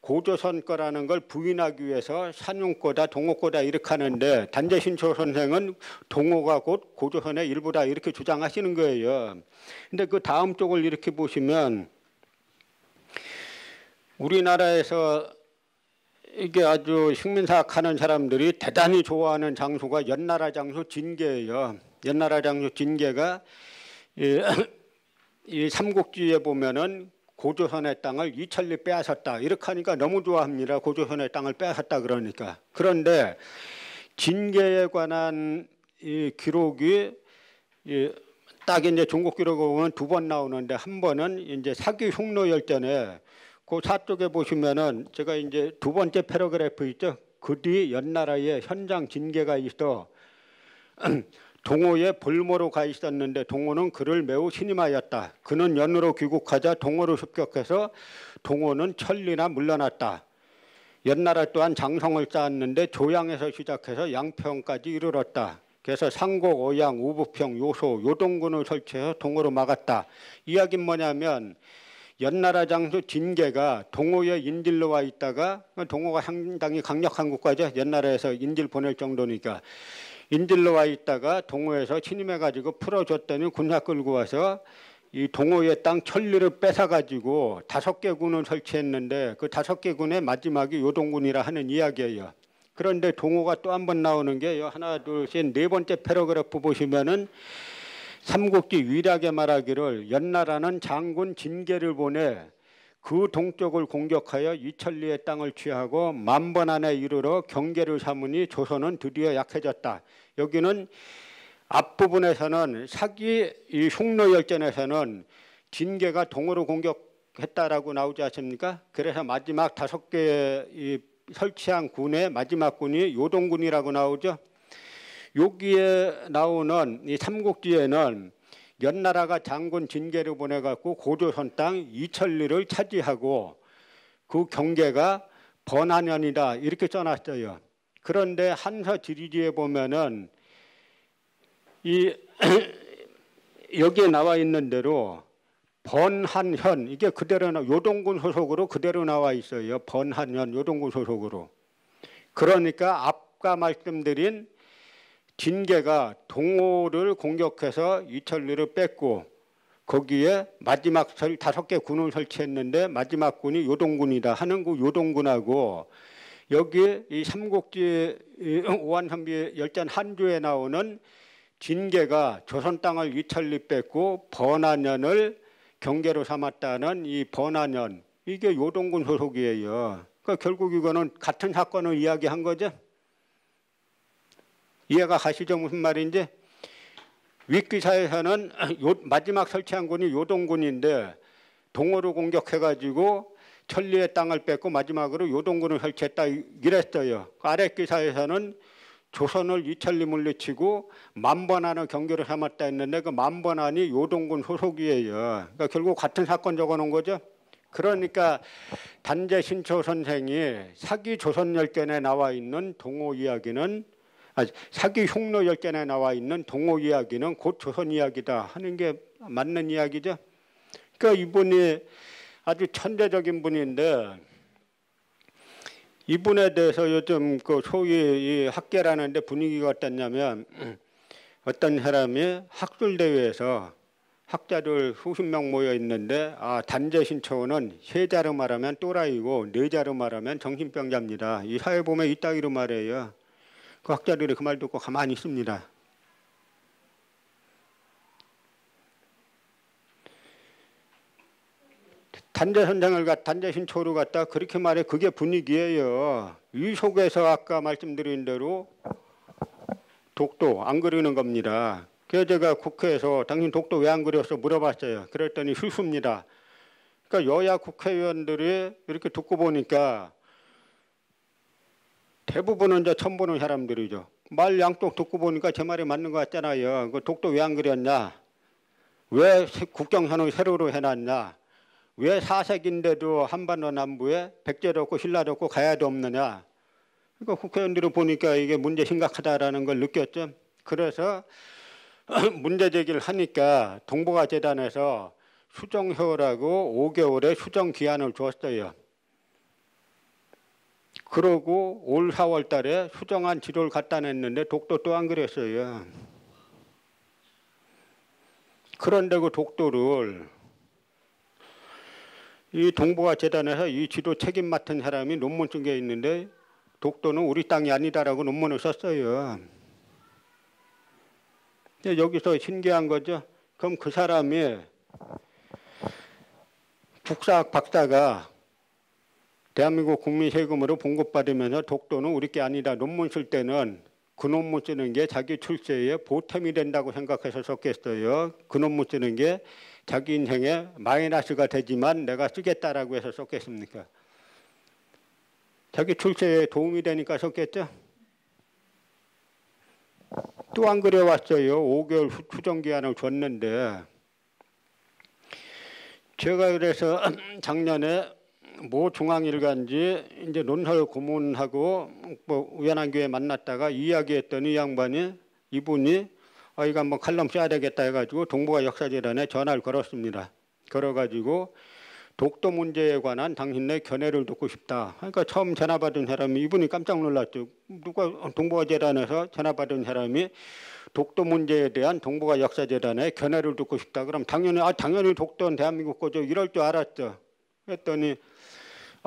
Speaker 1: 고조선 거라는 걸 부인하기 위해서 산융거다 동옥거다 이렇게 하는데, 단재신초 선생은 동호가 곧 고조선의 일부다 이렇게 주장하시는 거예요. 근데 그 다음 쪽을 이렇게 보시면 우리나라에서 이게 아주 식민사학 하는 사람들이 대단히 좋아하는 장소가 연나라 장소 진계예요. 연나라 장소 진계가 이 삼국지에 보면은 고조선의 땅을 이천리 빼앗았다 이렇게 하니까 너무 좋아합니다. 고조선의 땅을 빼앗았다 그러니까. 그런데 진계에 관한 이 기록이 딱 이제 중국 기록에 보면 2번 나오는데, 한 번은 이제 사기 흉노열전에 그 사쪽에 보시면은 제가 이제 2번째 패러그래프 있죠. 그 뒤 연나라에 현장 진계가 있어 동호에 볼모로 가 있었는데 동호는 그를 매우 신임하였다. 그는 연으로 귀국하자 동호로 습격해서 동호는 천리나 물러났다. 연나라 또한 장성을 쌓았는데 조양에서 시작해서 양평까지 이르렀다. 그래서 상곡, 오양, 우부평, 요소, 요동군을 설치해서 동호로 막았다. 이야기는 뭐냐면 연나라 장수 진계가 동호에 인질로 와 있다가, 동호가 상당히 강력한 국가죠. 연나라에서 인질 보낼 정도니까. 인질로 와 있다가 동호에서 침입해가지고 풀어줬더니 군사 끌고 와서 이 동호의 땅 천리를 뺏어가지고 5개 군을 설치했는데, 그 5개 군의 마지막이 요동군이라 하는 이야기예요. 그런데 동호가 또 한 번 나오는 게 하나, 둘, 셋, 4번째 패러그래프 보시면은 삼국지 위략에 말하기를 연나라는 장군 진계를 보내 그 동쪽을 공격하여 이천리의 땅을 취하고 만번 안에 이르러 경계를 삼으니 조선은 드디어 약해졌다. 여기는 앞부분에서는 사기 이 흉노열전에서는 진계가 동호로 공격했다라고 나오지 않습니까? 그래서 마지막 5개 설치한 군의 마지막 군이 요동군이라고 나오죠. 여기에 나오는 이 삼국지에는 연나라가 장군 진계를 보내갖고 고조선 땅 이천리를 차지하고 그 경계가 번한년이다 이렇게 써놨어요. 그런데 한서 지리지에 보면은 이 여기에 나와 있는 대로 번한현, 이게 그대로 요동군 소속으로 그대로 나와 있어요. 번한현 요동군 소속으로. 그러니까 아까 말씀드린 진계가 동호를 공격해서 이천리를 뺐고 거기에 마지막 5개 군을 설치했는데 마지막 군이 요동군이다 하는 그 요동군하고 여기 이 삼국지 오한선비 열전 한주에 나오는 진계가 조선 땅을 이천리 뺐고 번안연을 경계로 삼았다는 이 번안연, 이게 요동군 소속이에요. 그러니까 결국 이거는 같은 사건을 이야기한 거죠. 이해가 가시죠? 무슨 말인지? 윗기사에서는 마지막 설치한 군이 요동군인데 동호를 공격해가지고 천리의 땅을 뺏고 마지막으로 요동군을 설치했다 이랬어요. 아래 기사에서는 조선을 이천리 물리치고 만번안을 경계로 삼았다 했는데 그 만번안이 요동군 소속이에요. 그러니까 결국 같은 사건 적어놓은 거죠. 그러니까 단재 신초 선생이 사기 조선열전에 나와 있는 동호 이야기는 사기 흉노열전에 나와 있는 동호 이야기는 곧 조선 이야기다 하는 게 맞는 이야기죠. 그러니까 이분이 아주 천재적인 분인데 이분에 대해서 요즘 그 소위 이 학계라는데 분위기가 어땠냐면 어떤 사람이 학술대회에서 학자들 수십 명 모여 있는데 단재신초는 세 자로 말하면 또라이고 네 자로 말하면 정신병자입니다. 이 사회 보면 이따위로 말해요. 그 학자들이 그 말 듣고 가만히 있습니다. 단재신초를 갖다 그렇게 말해. 그게 분위기예요. 이 속에서 아까 말씀드린 대로 독도 안 그리는 겁니다. 그래서 제가 국회에서 당신 독도 왜 안 그렸어 물어봤어요. 그랬더니 실수입니다. 그러니까 여야 국회의원들이 이렇게 듣고 보니까 대부분은 이제 처음 보는 사람들이죠. 말 양쪽 듣고 보니까 제 말이 맞는 것 같잖아요. 그 독도 왜 안 그렸냐? 왜 국경선을 세로로 해놨냐? 왜 사색인데도 한반도 남부에 백제도 없고 신라도 없고 가야도 없느냐? 그러니까 국회의원들을 보니까 이게 문제 심각하다라는 걸 느꼈죠. 그래서 문제 제기를 하니까 동북아재단에서 수정효라고 5개월의 수정 기한을 줬어요. 그러고 올 4월 달에 수정한 지도를 갖다 냈는데 독도 또 안 그렸어요. 그런데 그 독도를 이 동북아재단에서 이 지도 책임 맡은 사람이 논문 쓴 게 있는데 독도는 우리 땅이 아니다라고 논문을 썼어요. 여기서 신기한 거죠. 그럼 그 사람이 국사학 박사가 대한민국 국민 세금으로 봉급받으면서 독도는 우리 게 아니다 논문 쓸 때는 그 논문 쓰는 게 자기 출세에 보탬이 된다고 생각해서 썼겠어요. 그 논문 쓰는 게 자기 인생에 마이너스가 되지만 내가 쓰겠다라고 해서 썼겠습니까? 자기 출세에 도움이 되니까 썼겠죠? 또 안 그려왔어요. 5개월 수정기한을 줬는데 제가 그래서 작년에 모 중앙일간지 이제 논설 고문하고 뭐 우연한 기회에 만났다가 이야기했더니 이 양반이 이분이 이거 한번 칼럼 써야 되겠다 해가지고 동북아 역사재단에 전화를 걸었습니다. 걸어가지고 독도 문제에 관한 당신네 견해를 듣고 싶다. 그러니까 처음 전화 받은 사람이 이분이 깜짝 놀랐죠. 누가 동북아재단에서 전화 받은 사람이 독도 문제에 대한 동북아 역사재단의 견해를 듣고 싶다. 그럼 당연히 독도는 대한민국 거죠. 이럴 줄 알았죠. 그랬더니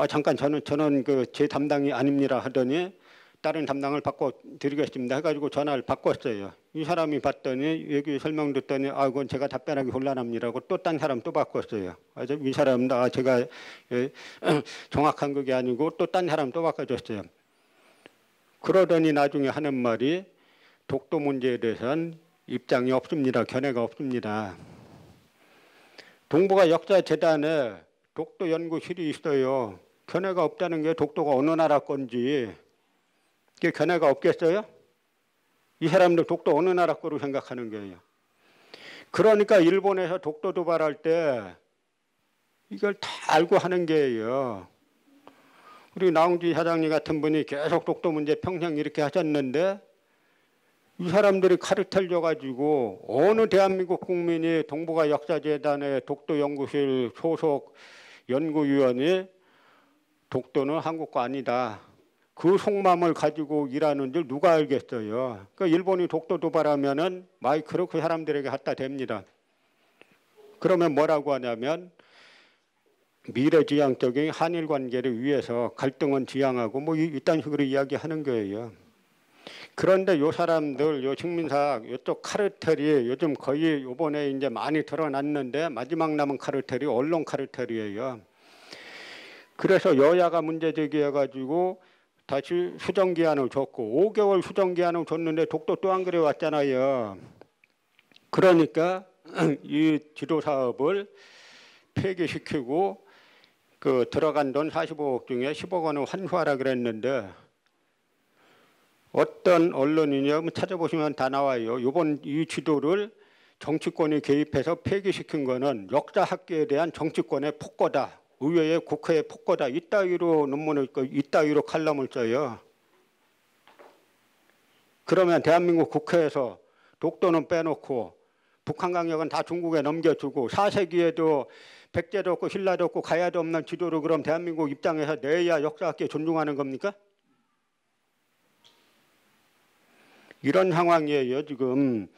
Speaker 1: 잠깐 저는 그 제 담당이 아닙니다 하더니 다른 담당을 바꿔드리겠습니다 해가지고 전화를 바꿨어요. 이 사람이 봤더니 얘기 설명 듣더니 그건 제가 답변하기 곤란합니다고 또 딴 사람 또 바꿨어요. 이 사람은 제가 정확한 그게 아니고 또 딴 사람 또 바꿔줬어요. 그러더니 나중에 하는 말이 독도 문제에 대해서는 입장이 없습니다. 견해가 없습니다. 동북아 역사재단에 독도 연구실이 있어요. 견해가 없다는 게 독도가 어느 나라 건지 그게 견해가 없겠어요? 이 사람들 독도 어느 나라 거로 생각하는 거예요. 그러니까 일본에서 독도 도발할 때 이걸 다 알고 하는 거예요. 그리고 나홍지 사장님 같은 분이 계속 독도 문제 평생 이렇게 하셨는데 이 사람들이 카르텔 줘가지고 어느 대한민국 국민이 동북아 역사재단의 독도 연구실 소속 연구위원이 독도는 한국 거 아니다. 그 속마음을 가지고 일하는 줄 누가 알겠어요. 그러니까 일본이 독도 도발하면은 마이크로 그 사람들에게 갖다 댑니다. 그러면 뭐라고 하냐면 미래지향적인 한일 관계를 위해서 갈등은 지향하고 뭐 이딴 식으로 이야기하는 거예요. 그런데 요 사람들, 요 식민사, 요쪽 카르텔이 요즘 거의 요번에 이제 많이 드러났는데 마지막 남은 카르텔이 언론 카르텔이에요. 그래서 여야가 문제 제기해가지고 다시 수정기한을 줬고 5개월 수정기한을 줬는데 독도 또 안 그래 왔잖아요. 그러니까 이 지도 사업을 폐기시키고 그 들어간 돈 45억 중에 10억 원을 환수하라 그랬는데 어떤 언론이냐 찾아보시면 다 나와요. 이번 이 지도를 정치권이 개입해서 폐기시킨 거는 역사학계에 대한 정치권의 폭거다. 의회의 국회의 폭거다. 이따위로 논문을 이따위로 칼럼을 써요. 그러면 대한민국 국회에서 독도는 빼놓고 북한 강역은 다 중국에 넘겨주고 4세기에도 백제도 없고 신라도 없고 가야도 없는 지도를 그럼 대한민국 입장에서 내야 역사학계 존중하는 겁니까? 이런 상황이에요 지금.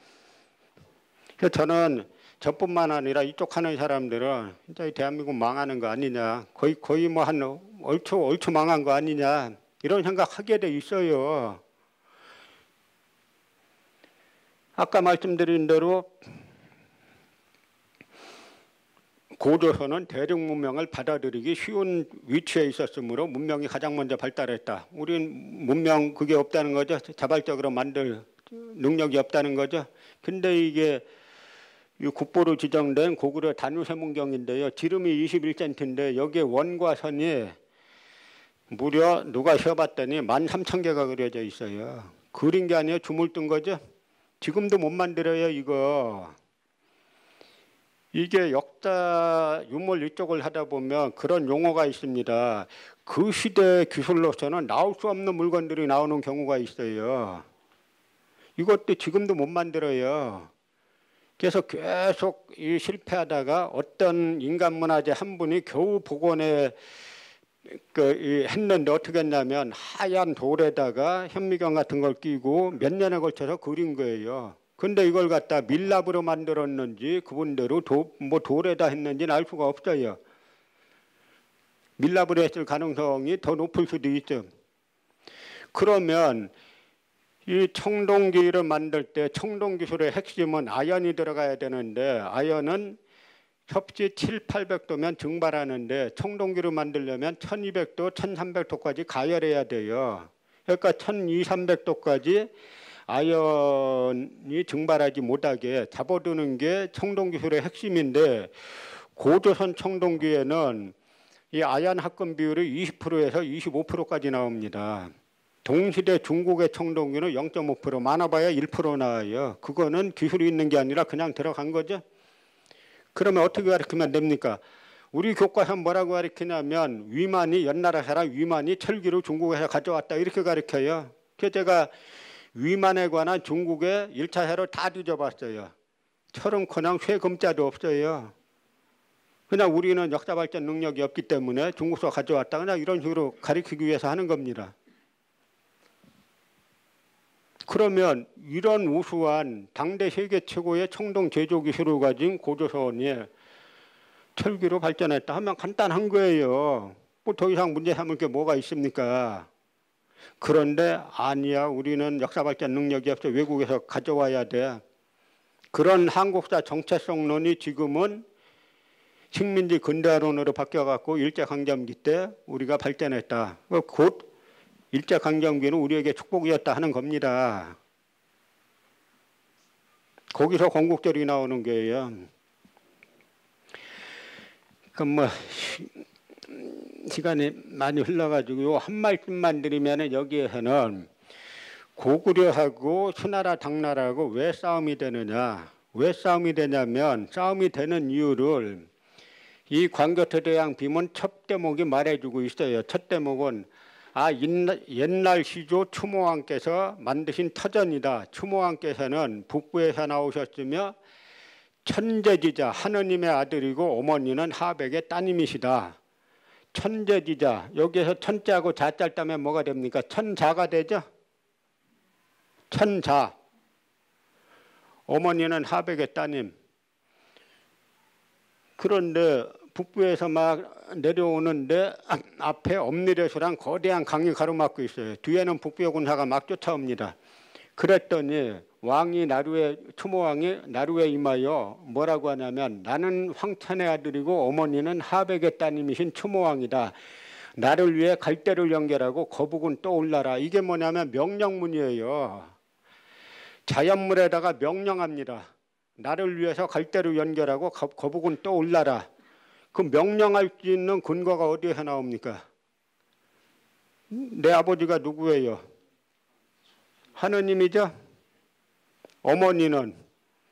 Speaker 1: 그래서 저는 저뿐만 아니라 이쪽 하는 사람들은 진짜 대한민국 망하는 거 아니냐, 거의 뭐 한 얼추 망한 거 아니냐 이런 생각하게 돼 있어요. 아까 말씀드린 대로 고조선은 대륙 문명을 받아들이기 쉬운 위치에 있었으므로 문명이 가장 먼저 발달했다. 우린 문명 그게 없다는 거죠. 자발적으로 만들 능력이 없다는 거죠. 근데 이게 이 국보로 지정된 고구려 단유세문경인데요. 지름이 21cm인데 여기에 원과 선이 무려 누가 세어봤더니 13,000개가 그려져 있어요. 그린 게 아니에요. 주물 뜬 거죠. 지금도 못 만들어요 이거. 이게 역사 유물 이쪽을 하다 보면 그런 용어가 있습니다. 그 시대 기술로서는 나올 수 없는 물건들이 나오는 경우가 있어요. 이것도 지금도 못 만들어요. 그래서 계속 이 실패하다가 어떤 인간문화재 한 분이 겨우 복원에 했는데 어떻게 했냐면 하얀 돌에다가 현미경 같은 걸 끼고 몇 년에 걸쳐서 그린 거예요. 근데 이걸 갖다 밀랍으로 만들었는지 그분대로 뭐 돌에다 했는지는 알 수가 없어요. 밀랍으로 했을 가능성이 더 높을 수도 있죠. 그러면 이 청동기를 만들 때 청동기술의 핵심은 아연이 들어가야 되는데 아연은 섭씨 700~800도면 증발하는데 청동기를 만들려면 1200도, 1300도까지 가열해야 돼요. 그러니까 1200~1300도까지 아연이 증발하지 못하게 잡아두는 게 청동기술의 핵심인데 고조선 청동기에는 이 아연 합금 비율이 20%에서 25%까지 나옵니다. 동시대 중국의 청동기는 0.5%, 많아봐야 1% 나와요. 그거는 기술이 있는 게 아니라 그냥 들어간 거죠. 그러면 어떻게 가르치면 됩니까? 우리 교과서 뭐라고 가르치냐면 위만이 연나라 사람 위만이 철기를 중국에서 가져왔다 이렇게 가르쳐요. 그래서 제가 위만에 관한 중국의 1차 해를 다 뒤져봤어요. 철은커녕 쇠금자도 없어요. 그냥 우리는 역사 발전 능력이 없기 때문에 중국에서 가져왔다 그냥 이런 식으로 가르치기 위해서 하는 겁니다. 그러면 이런 우수한 당대 세계 최고의 청동 제조 기술을 가진 고조선이 철기로 발전했다 하면 간단한 거예요. 뭐 더 이상 문제 삼을 게 뭐가 있습니까? 그런데 아니야, 우리는 역사 발전 능력이 없어, 외국에서 가져와야 돼. 그런 한국사 정체성론이 지금은 식민지 근대화론으로 바뀌어갖고 일제강점기 때 우리가 발전했다. 곧 일제강점기는 우리에게 축복이었다 하는 겁니다. 거기서 건국절이 나오는 거예요. 그럼 뭐 시간이 많이 흘러가지고 한 말씀만 드리면 여기에서는 고구려하고 수나라 당나라하고 왜 싸움이 되느냐, 왜 싸움이 되냐면 싸움이 되는 이유를 이 광교토대왕 비문 첫 대목이 말해주고 있어요. 첫 대목은 옛날 시조 추모왕께서 만드신 터전이다. 추모왕께서는 북부에서 나오셨으며 천재지자 하느님의 아들이고 어머니는 하백의 따님이시다. 천재지자. 여기에서 천자하고 자자를 따면 뭐가 됩니까? 천자가 되죠. 천자. 어머니는 하백의 따님. 그런데 북부에서 막 내려오는데 앞에 엄니레수랑 거대한 강이 가로막고 있어요. 뒤에는 북부의 군사가 막 쫓아옵니다. 그랬더니 왕이 나루에, 추모왕이 나루에 임하여 뭐라고 하냐면, 나는 황천의 아들이고 어머니는 하백의 따님이신 추모왕이다. 나를 위해 갈대를 연결하고 거북은 떠올라라. 이게 뭐냐면 명령문이에요. 자연물에다가 명령합니다. 나를 위해서 갈대를 연결하고 거북은 떠올라라. 그 명령할 수 있는 근거가 어디에서 나옵니까? 내 아버지가 누구예요? 하느님이죠. 어머니는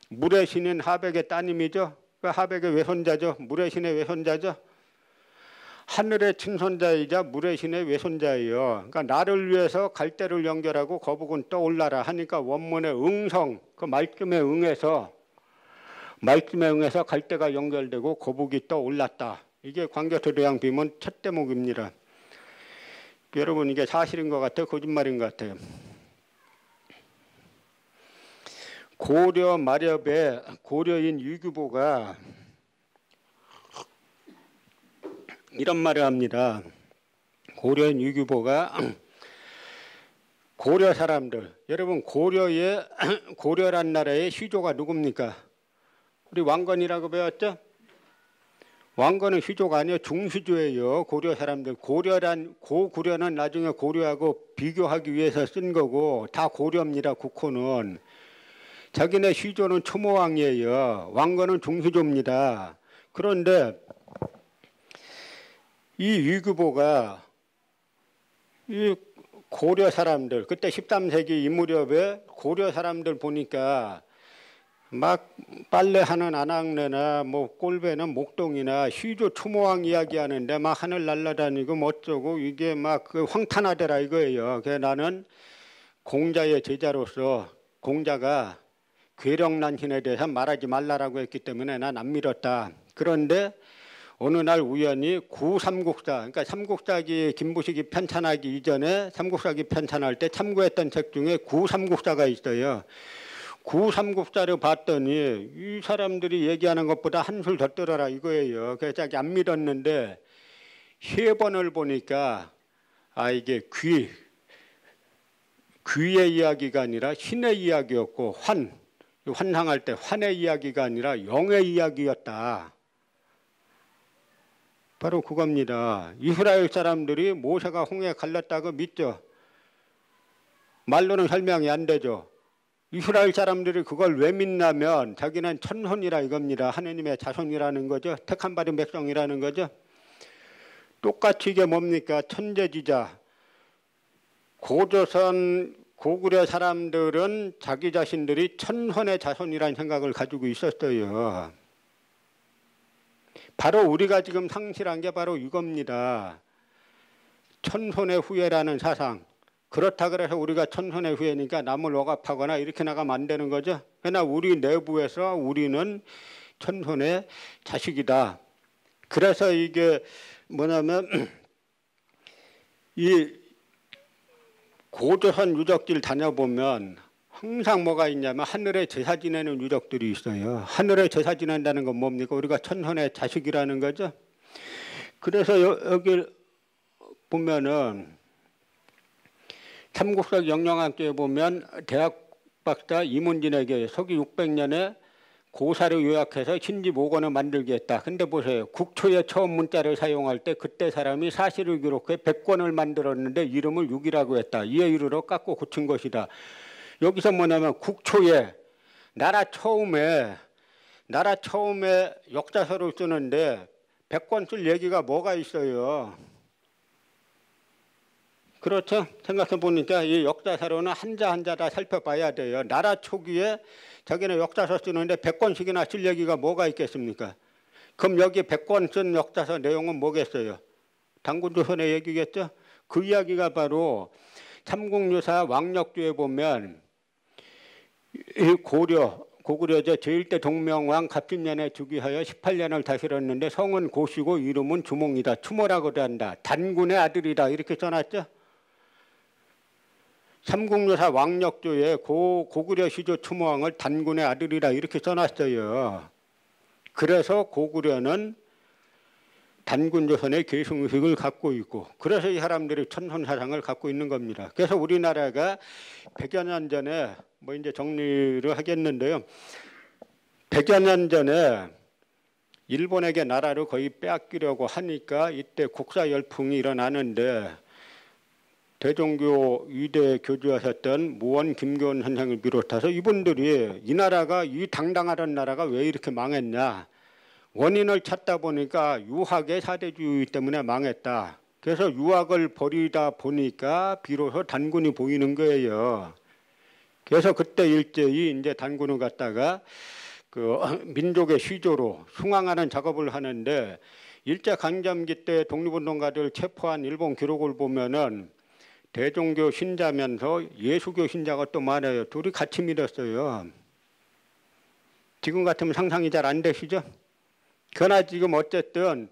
Speaker 1: 물의 신인 하백의 따님이죠. 그 하백의 외손자죠. 물의 신의 외손자죠. 하늘의 친손자이자 물의 신의 외손자예요. 그러니까 나를 위해서 갈대를 연결하고 거북은 떠올라라 하니까 원문의 응성, 그 말씀에 응해서 갈대가 연결되고 거북이 떠올랐다. 이게 광교토대왕 비문 첫 대목입니다. 여러분, 이게 사실인 것 같아요? 거짓말인 것 같아요? 고려 마렵에 고려인 유규보가 이런 말을 합니다. 고려인 유규보가 고려 사람들, 여러분 고려란 나라의 시조가 누굽니까? 우리 왕건이라고 배웠죠? 왕건은 시조가 아니에요. 중시조예요. 고려 사람들. 고구려는 나중에 고려하고 비교하기 위해서 쓴 거고 다 고려입니다. 국호는. 자기네 시조는 추모왕이에요. 왕건은 중시조입니다. 그런데 이 유규보가 이 고려 사람들, 그때 13세기 이 무렵에 고려 사람들 보니까 막 빨래하는 안악내나 뭐 꼴배는 목동이나 시조 추모왕 이야기하는데 막 하늘 날아다니고 뭐 어쩌고 이게 막 그 황탄하더라 이거예요. 그래서 나는 공자의 제자로서 공자가 괴력난신에 대해서 말하지 말라라고 했기 때문에 난 안 믿었다. 그런데 어느 날 우연히 구삼국사, 그러니까 삼국사기 김부식이 편찬하기 이전에 삼국사기 편찬할 때 참고했던 책 중에 구삼국사가 있어요. 구삼국사를 봤더니 이 사람들이 얘기하는 것보다 한술 더 떨어라 이거예요. 그래서 자기 안 믿었는데 세 번을 보니까 이게 귀의 이야기가 아니라 신의 이야기였고 환상할 때 환의 이야기가 아니라 영의 이야기였다. 바로 그겁니다. 이스라엘 사람들이 모세가 홍해 갈랐다고 믿죠. 말로는 설명이 안 되죠. 이스라엘 사람들이 그걸 왜 믿냐면 자기는 천손이라 이겁니다. 하느님의 자손이라는 거죠. 택한 받은 백성이라는 거죠. 똑같이 이게 뭡니까? 천재지자. 고조선 고구려 사람들은 자기 자신들이 천손의 자손이라는 생각을 가지고 있었어요. 바로 우리가 지금 상실한 게 바로 이겁니다. 천손의 후예라는 사상. 그렇다 그래서 우리가 천손의 후예니까 남을 억압하거나 이렇게 나가면 안 되는 거죠. 그러나 우리 내부에서 우리는 천손의 자식이다. 그래서 이게 뭐냐면 이 고조선 유적지를 다녀보면 항상 뭐가 있냐면 하늘에 제사 지내는 유적들이 있어요. 하늘에 제사 지낸다는 건 뭡니까? 우리가 천손의 자식이라는 거죠. 그래서 여기 보면은 삼국사 영영학교에 보면 대학 박사 이문진에게 서기 600년에 고사를 요약해서 신지 5권을 만들게 했다. 근데 보세요. 국초에 처음 문자를 사용할 때 그때 사람이 사실을 기록해 100권을 만들었는데 이름을 6이라고 했다. 이에 이르러 깎고 고친 것이다. 여기서 뭐냐면 국초에 나라 처음에 역사서를 쓰는데 100권 쓸 얘기가 뭐가 있어요. 그렇죠? 생각해 보니까 이 역사서로는 한자 한자 다 살펴봐야 돼요. 나라 초기에 자기는 역사서 쓰는데 100권씩이나 쓸 얘기가 뭐가 있겠습니까? 그럼 여기 100권 쓴 역사서 내용은 뭐겠어요? 당군조선의 얘기겠죠? 그 이야기가 바로 삼국유사 왕력주에 보면 이 고구려제 제1대 동명왕 갑진년에 즉위하여 18년을 다스렸는데 성은 고시고 이름은 주몽이다. 추모라고도 한다. 단군의 아들이다. 이렇게 써놨죠. 삼국유사 왕력조에 고구려 시조 추모왕을 단군의 아들이라 이렇게 써놨어요. 그래서 고구려는 단군조선의 계승의식을 갖고 있고, 그래서 이 사람들이 천선사상을 갖고 있는 겁니다. 그래서 우리나라가 100여 년 전에 뭐 이제 정리를 하겠는데요. 100여 년 전에 일본에게 나라를 거의 빼앗기려고 하니까 이때 국사 열풍이 일어나는데 대종교 위대 교주하셨던 무원 김교원 선생을 비롯해서 이분들이 이 나라가 이 당당하던 나라가 왜 이렇게 망했냐, 원인을 찾다 보니까 유학의 사대주의 때문에 망했다. 그래서 유학을 버리다 보니까 비로소 단군이 보이는 거예요. 그래서 그때 일제히 이제 단군을 갖다가 그 민족의 시조로 숭앙하는 작업을 하는데, 일제 강점기 때 독립운동가들 체포한 일본 기록을 보면은 대종교 신자면서 예수교 신자가 또 많아요. 둘이 같이 믿었어요. 지금 같으면 상상이 잘 안 되시죠? 그러나 지금 어쨌든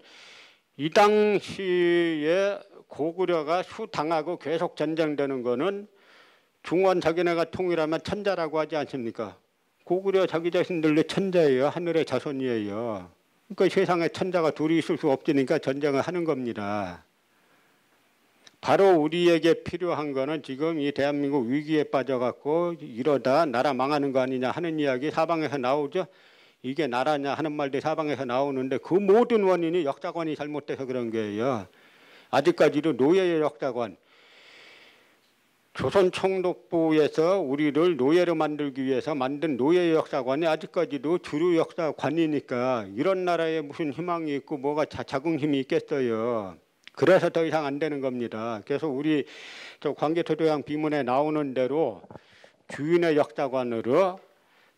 Speaker 1: 이 당시에 고구려가 수당하고 계속 전쟁되는 거는 중원 자기네가 통일하면 천자라고 하지 않습니까? 고구려 자기 자신들도 천자예요. 하늘의 자손이에요. 그러니까 세상에 천자가 둘이 있을 수 없으니까 전쟁을 하는 겁니다. 바로 우리에게 필요한 거는 지금 이 대한민국 위기에 빠져갖고 이러다 나라 망하는 거 아니냐 하는 이야기 사방에서 나오죠. 이게 나라냐 하는 말도 사방에서 나오는데 그 모든 원인이 역사관이 잘못돼서 그런 거예요. 아직까지도 노예의 역사관, 조선총독부에서 우리를 노예로 만들기 위해서 만든 노예의 역사관이 아직까지도 주류 역사관이니까 이런 나라에 무슨 희망이 있고 뭐가 자긍심이 있겠어요. 그래서 더 이상 안 되는 겁니다. 그래서 우리 저 광개토대왕 비문에 나오는 대로 주인의 역사관으로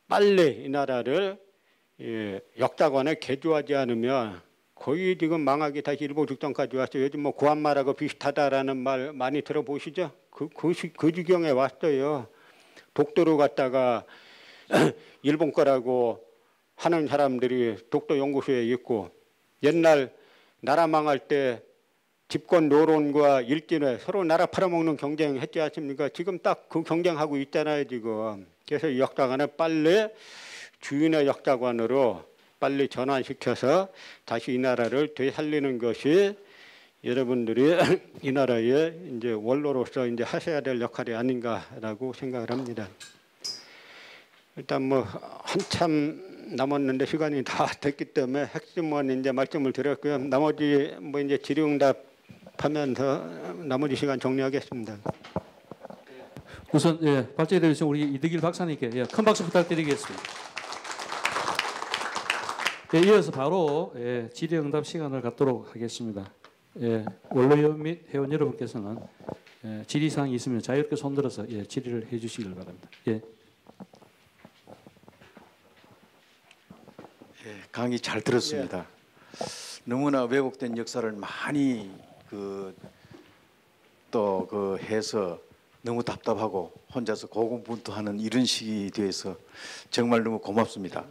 Speaker 1: 빨리 이 나라를 역사관에 개조하지 않으면 거의 지금 망하기 다시 일보 직전까지 왔어요. 요즘 뭐 구한말하고 비슷하다라는 말 많이 들어보시죠? 그 지경에 왔어요. 독도를 갖다가 일본 거라고 하는 사람들이 독도 연구소에 있고, 옛날 나라 망할 때 집권 노론과 일진회 서로 나라 팔아먹는 경쟁했지 않습니까? 지금 딱 그 경쟁하고 있잖아요 지금. 그래서 이 역사관을 빨리 주인의 역사관으로 빨리 전환시켜서 다시 이 나라를 되살리는 것이 여러분들이 이 나라의 이제 원로로서 이제 하셔야 될 역할이 아닌가라고 생각을 합니다. 일단 뭐 한참 남았는데 시간이 다 됐기 때문에 핵심은 이제 말씀을 드렸고요. 나머지 뭐 이제 질의응답하면서 나머지 시간 정리하겠습니다.
Speaker 2: 우선 발제해 주신 우리 이득일 박사님께 큰 박수 부탁드리겠습니다. 이어서 바로 질의응답 시간을 갖도록 하겠습니다. 원로위원 및 회원 여러분께서는 질의사항이 있으면 자유롭게 손들어서 질의를 해주시길 바랍니다.
Speaker 3: 강의 잘 들었습니다. 너무나 왜곡된 역사를 많이 해서 너무 답답하고 혼자서 고군분투하는 이런 시기에 대해서 정말 너무 고맙습니다.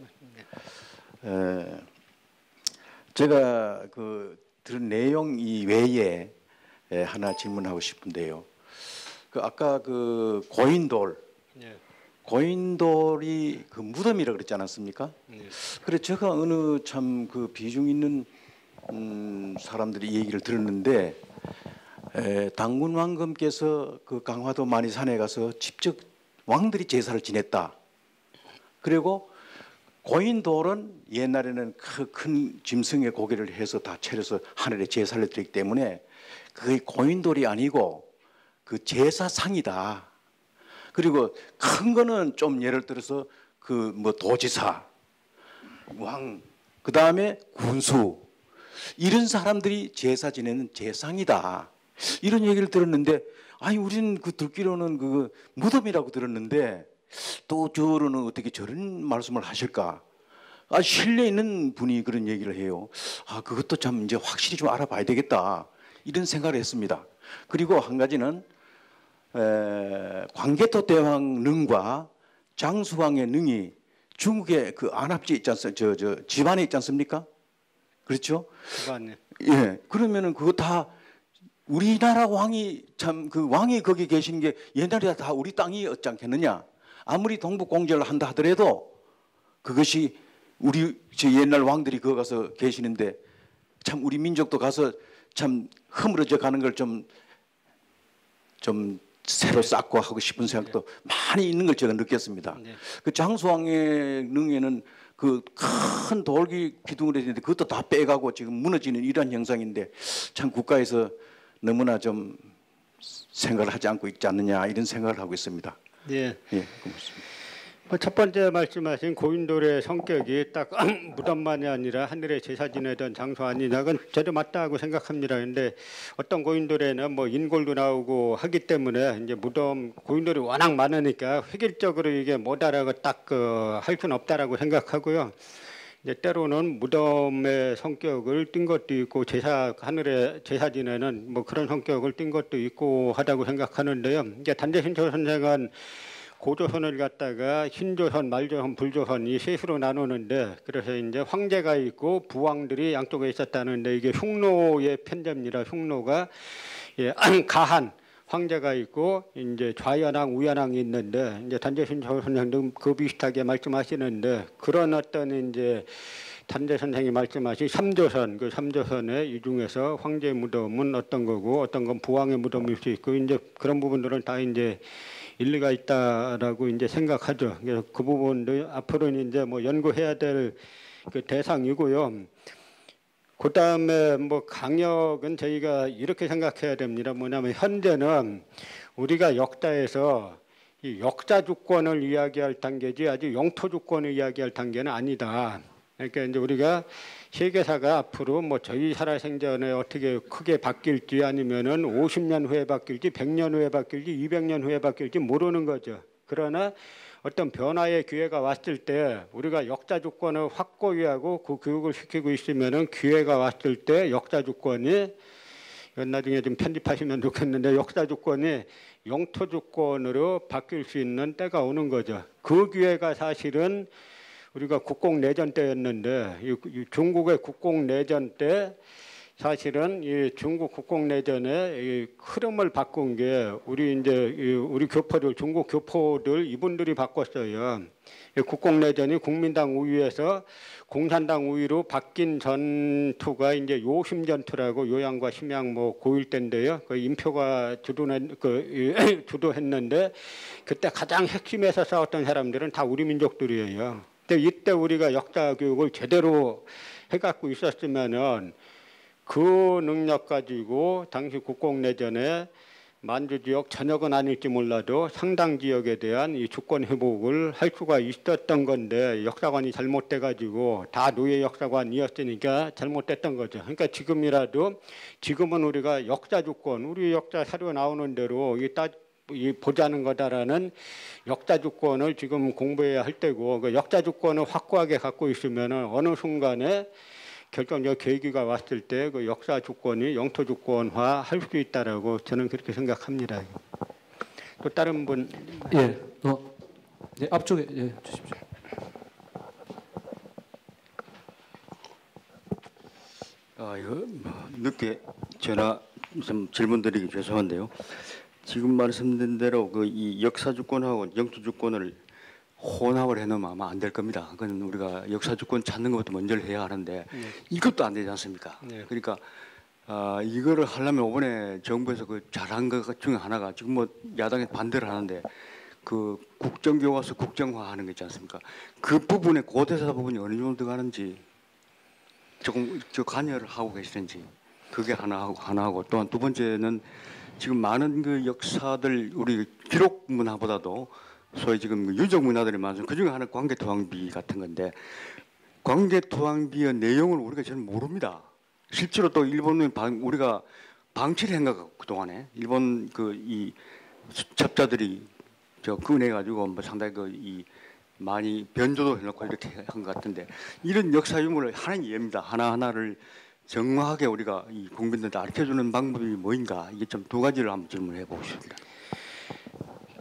Speaker 3: 제가 들은 내용 이외에 하나 질문하고 싶은데요. 아까 고인돌, 고인돌이 무덤이라 그랬지 않았습니까? 그래 제가 어느 참 비중 있는 사람들이 얘기를 들었는데, 당군 왕검께서 강화도 만이산에 가서 직접 왕들이 제사를 지냈다. 그리고 고인돌은 옛날에는 큰 짐승의 고기를 해서 다 차려서 하늘에 제사를 드리기 때문에 그게 고인돌이 아니고 제사상이다. 그리고 큰 거는 좀 예를 들어서 도지사, 왕, 그 다음에 군수, 이런 사람들이 제사 지내는 제상이다. 이런 얘기를 들었는데, 아니 우리는 듣기로는 무덤이라고 들었는데 또 저로는 어떻게 저런 말씀을 하실까? 신뢰 있는 분이 그런 얘기를 해요. 그것도 참 이제 확실히 좀 알아봐야 되겠다, 이런 생각을 했습니다. 그리고 한 가지는 광개토 대왕 능과 장수왕의 능이 중국의 그 안압지 있지 않습니까? 저 집안에 있지 않습니까? 그렇죠?
Speaker 1: 집안에.
Speaker 3: 예. 그러면은 그거 다 우리나라 왕이 참 그 왕이 거기 계신 게 옛날에 다 우리 땅이었지 않겠느냐? 아무리 동북 공제를 한다 하더라도 그것이 우리 저 옛날 왕들이 거기 가서 계시는데 참 우리 민족도 가서 참 허물어져 가는 걸 좀 새로 쌓고 하고 싶은 생각도 많이 있는 걸 제가 느꼈습니다.
Speaker 1: 네.
Speaker 3: 그 장수왕의 능에는 그 큰 돌기 기둥을 했는데 그것도 다 빼가고 지금 무너지는 이러한 형상인데 참 국가에서 너무나 좀 생각을 하지 않고 있지 않느냐 이런 생각을 하고 있습니다.
Speaker 1: 예.
Speaker 3: 예, 고맙습니다.
Speaker 1: 첫 번째 말씀하신 고인돌의 성격이 딱 무덤만이 아니라 하늘에 제사 지내던 장소 아니냐, 그건 저도 맞다고 생각합니다. 그런데 어떤 고인돌에는 뭐 인골도 나오고 하기 때문에 이제 무덤 고인돌이 워낙 많으니까 획일적으로 이게 뭐다라고 딱 할 수는 없다라고 생각하고요. 이제 때로는 무덤의 성격을 띈 것도 있고 하늘에 제사 지내는 뭐 그런 성격을 띈 것도 있고 하다고 생각하는데요. 이제 단대신초 선생은 고조선을 갖다가 흰조선, 말조선, 불조선 이 셋으로 나누는데 그래서 이제 황제가 있고 부왕들이 양쪽에 있었다는데 이게 흉노의 편제입니다. 흉노가 가한 황제가 있고 이제 좌연왕, 우연왕이 있는데 이제 단재신초 선생도 그 비슷하게 말씀하시는데 그런 어떤 이제 단재 선생이 말씀하신 삼조선 그 삼조선의 이 중에서 황제 무덤은 어떤 거고 어떤 건 부왕의 무덤일 수 있고 이제 그런 부분들은 다 이제 일리가 있다라고 이제 생각하죠. 그래서 그 부분도 앞으로는 이제 뭐 연구해야 될 그 대상이고요. 그 다음에 뭐 강역은 저희가 이렇게 생각해야 됩니다. 뭐냐면 현재는 우리가 역사에서 이 역사 주권을 이야기할 단계지 아직 영토 주권을 이야기할 단계는 아니다. 그러니까 이제 우리가 세계사가 앞으로 뭐 저희 살아생전에 어떻게 크게 바뀔지 아니면은 50년 후에 바뀔지 100년 후에 바뀔지 200년 후에 바뀔지 모르는 거죠. 그러나 어떤 변화의 기회가 왔을 때 우리가 역사 주권을 확고히 하고 그 교육을 시키고 있으면은 기회가 왔을 때 역사 주권이 이건 나중에 좀 편집하시면 좋겠는데 역사 주권이 영토 주권으로 바뀔 수 있는 때가 오는 거죠. 그 기회가 사실은 우리가 국공내전 때였는데 이 중국의 국공내전 때 사실은 이 중국 국공내전의 이 흐름을 바꾼 게 우리 교포들 중국 교포들 이분들이 바꿨어요. 이 국공내전이 국민당 우위에서 공산당 우위로 바뀐 전투가 이제 요심 전투라고 요양과 심양 뭐 고일 때인데요. 그 임표가 주도했는데 그때 가장 핵심에서 싸웠던 사람들은 다 우리 민족들이에요. 근데 이때 우리가 역사 교육을 제대로 해갖고 있었으면은 그 능력 가지고 당시 국공내전에 만주 지역 전역은 아닐지 몰라도 상당 지역에 대한 이 주권 회복을 할 수가 있었던 건데 역사관이 잘못돼 가지고 다 노예 역사관이었으니까 잘못됐던 거죠. 그러니까 지금은 우리가 역사 주권, 우리 역사 사료 나오는 대로 이 보자는 거다라는 역사 주권을 지금 공부해야 할 때고 그 역사 주권을 확고하게 갖고 있으면은 어느 순간에 결정적 계기가 왔을 때 그 역사 주권이 영토 주권화 할 수 있다라고 저는 그렇게 생각합니다. 또 다른 분
Speaker 2: 예, 네, 앞쪽에 주십시오.
Speaker 4: 이거 늦게 전화 좀 질문드리기 죄송한데요. 지금 말씀드린 대로 그 이 역사 주권하고 영토 주권을 혼합을 해놓으면 아마 안 될 겁니다. 그건 우리가 역사 주권 찾는 것부터 먼저 해야 하는데 이것도 안 되지 않습니까?
Speaker 1: 네.
Speaker 4: 그러니까 이거를 하려면 이번에 정부에서 그 잘한 것 중에 하나가 지금 뭐 야당이 반대를 하는데 그 국정교과서 국정화하는 거 있지 않습니까? 그 부분에 고대사 부분이 어느 정도 들어가는지 조금 관여를 하고 계시는지 그게 하나하고 또한 두 번째는 지금 많은 그 역사들 우리 기록 문화보다도 소위 지금 유적 문화들이 많아서 그 중에 하나 광개토왕비 같은 건데 광개토왕비의 내용을 우리가 잘 모릅니다. 실제로 또 일본은 우리가 방치를 한 거 그 동안에 일본 그 이 첩자들이 꺼내 가지고 뭐 상당히 이 많이 변조도 해놓고 이렇게 한 것 같은데 이런 역사 유물을 하나는 이해입니다. 하나하나를 정확하게 우리가 이 국민들한테 알려주는 방법이 뭐인가 이게 좀 두 가지를 한번 질문해 보고 싶습니다.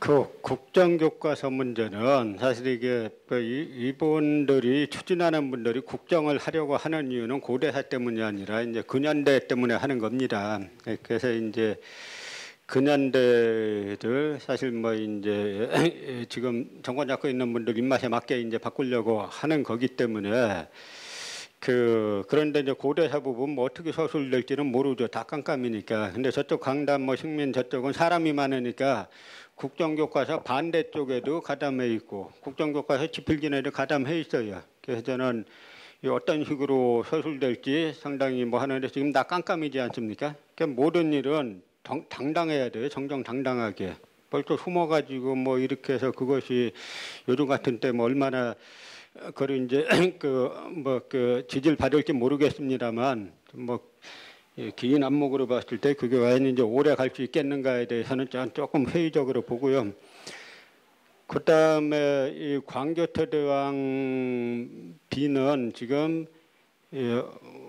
Speaker 1: 그 국정교과서 문제는 사실 이게 이분들이 추진하는 분들이 국정을 하려고 하는 이유는 고대사 때문이 아니라 이제 근현대 때문에 하는 겁니다. 그래서 이제 근현대를 사실 뭐 이제 지금 정권 잡고 있는 분들 입맛에 맞게 이제 바꾸려고 하는 거기 때문에 그런데 이제 고대사 부분 뭐 어떻게 서술될지는 모르죠. 다 깜깜이니까. 근데 저쪽 강남 뭐 식민 저쪽은 사람이 많으니까 국정교과서 반대쪽에도 가담해 있고 국정교과서 지필진에도 가담해 있어요. 그래서 저는 어떤 식으로 서술될지 상당히 뭐 하는데 지금 다 깜깜이지 않습니까? 그러니까 모든 일은 당당해야 돼요. 정정당당하게. 벌써 숨어가지고 뭐 이렇게 해서 그것이 요즘 같은 때 뭐 얼마나 그걸 이제 그 지지를 받을지 모르겠습니다만 긴 안목으로 봤을 때 그게 과연 이제 오래 갈 수 있겠는가에 대해서는 조금 회의적으로 보고요. 그다음에 이 광교토대왕 비는 지금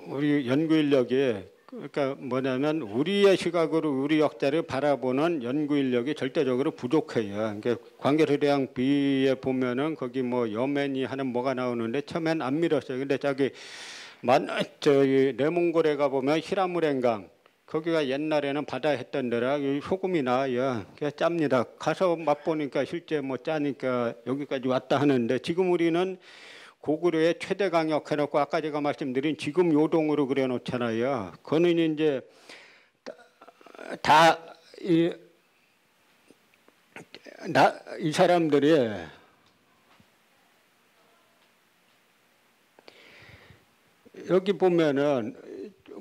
Speaker 1: 우리 연구 인력이 그러니까 뭐냐면 우리의 시각으로 우리 역사를 바라보는 연구 인력이 절대적으로 부족해요. 그러니까 광교토대왕 비에 보면은 거기 뭐 여맨이 하는 뭐가 나오는데 처음엔 안 믿었어요. 근데 저기 내몽골에 가 보면 히라무랭강 거기가 옛날에는 바다 했던 데라 소금이 나와요. 그래서 짭니다. 가서 맛보니까 실제 뭐 짜니까 여기까지 왔다 하는데 지금 우리는 고구려의 최대 강역 해놓고 아까 제가 말씀드린 지금 요동으로 그려놓잖아요. 그거는 이제 이 사람들이 여기 보면은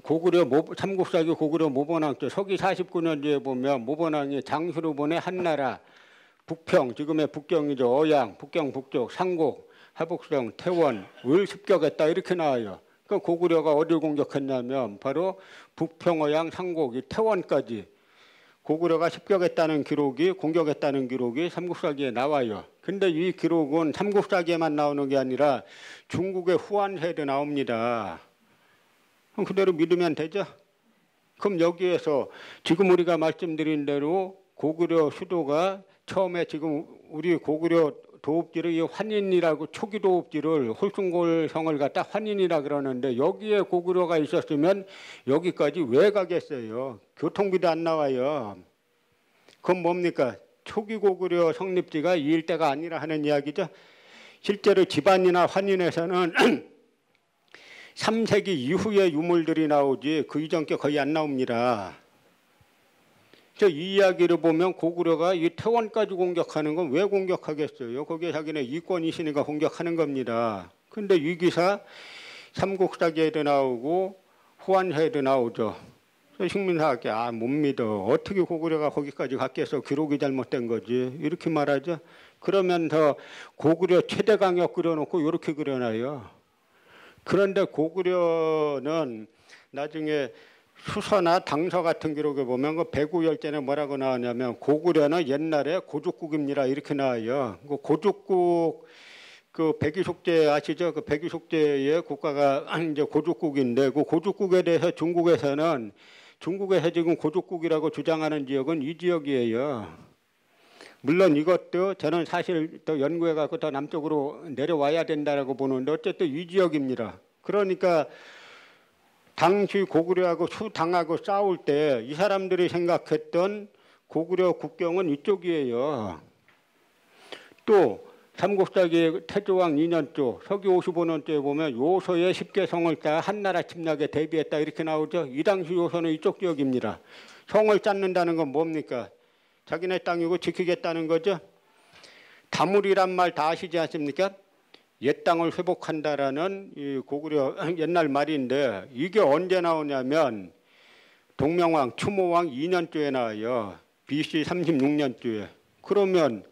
Speaker 1: 고구려 삼국사기 고구려 모본왕조 서기 49년도에 보면 모본왕이 장수로 보내 한나라 북평 지금의 북경이죠. 어양 북경 북쪽 상곡 하북성 태원 을 습격했다 이렇게 나와요. 그 고구려가 어디를 공격했냐면 바로 북평 어양 상곡 이 태원까지 고구려가 습격했다는 기록이 공격했다는 기록이 삼국사기에 나와요. 근데 이 기록은 삼국사기에만 나오는 게 아니라 중국의 후한세에도 나옵니다. 그럼 그대로 믿으면 되죠? 그럼 여기에서 지금 우리가 말씀드린 대로 고구려 수도가 처음에 지금 우리 고구려 도읍지를 이 환인이라고 초기 도읍지를 홀순골성을 갖다 환인이라 그러는데 여기에 고구려가 있었으면 여기까지 왜 가겠어요? 교통비도 안 나와요. 그건 뭡니까? 초기 고구려 성립지가 이 일대가 아니라 하는 이야기죠. 실제로 집안이나 환인에서는 3세기 이후의 유물들이 나오지 그 이전 게 거의 안 나옵니다. 이 이야기를 보면 고구려가 이 태원까지 공격하는 건 왜 공격하겠어요? 거기에 자기네 이권이 있으니까 공격하는 겁니다. 근데 이 기사 삼국사기에도 나오고 후한사에도 나오죠. 식민사학계 못 믿어. 어떻게 고구려가 거기까지 갔겠어? 기록이 잘못된 거지. 이렇게 말하죠. 그러면서 고구려 최대 강역 그려놓고 이렇게 그려놔요. 그런데 고구려는 나중에 수서나 당서 같은 기록에 보면 그 배구열전에 뭐라고 나오냐면 고구려는 옛날에 고죽국입니다 이렇게 나와요. 그 고죽국 그 백이숙제 아시죠? 그 백이숙제의 국가가 이제 고죽국인데 그 고죽국에 대해서 중국에서는 중국에서 지금 고죽국이라고 주장하는 지역은 이 지역이에요. 물론 이것도 저는 사실 또 연구해 갖고 더 남쪽으로 내려와야 된다라고 보는데 어쨌든 이 지역입니다. 그러니까 당시 고구려하고 수당하고 싸울 때 이 사람들이 생각했던 고구려 국경은 이쪽이에요. 또 삼국사기 태조왕 2년조 서기 55년조에 보면 요소에 10개 성을 쌓아 한나라 침략에 대비했다 이렇게 나오죠. 이 당시 요소는 이쪽 지역입니다. 성을 쌓는다는 건 뭡니까? 자기네 땅이고 지키겠다는 거죠. 다물이란 말 다 아시지 않습니까? 옛 땅을 회복한다라는 이 고구려 옛날 말인데 이게 언제 나오냐면 동명왕 추모왕 2년조에 나와요. BC 36년조에. 그러면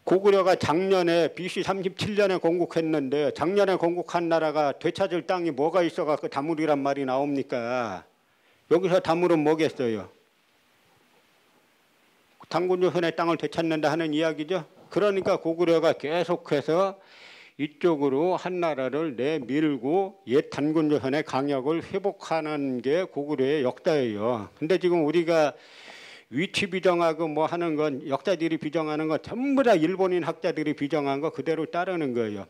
Speaker 1: 고구려가 작년에 BC 37년에 건국했는데 작년에 건국한 나라가 되찾을 땅이 뭐가 있어갖고 다물이란 말이 나옵니까? 여기서 다물은 뭐겠어요? 단군조선의 땅을 되찾는다 하는 이야기죠. 그러니까 고구려가 계속해서 이쪽으로 한나라를 내밀고 옛 단군조선의 강역을 회복하는 게 고구려의 역사예요. 근데 지금 우리가 위치 비정하고 뭐 하는 건 역사들이 비정하는 건 전부 다 일본인 학자들이 비정한 거 그대로 따르는 거예요.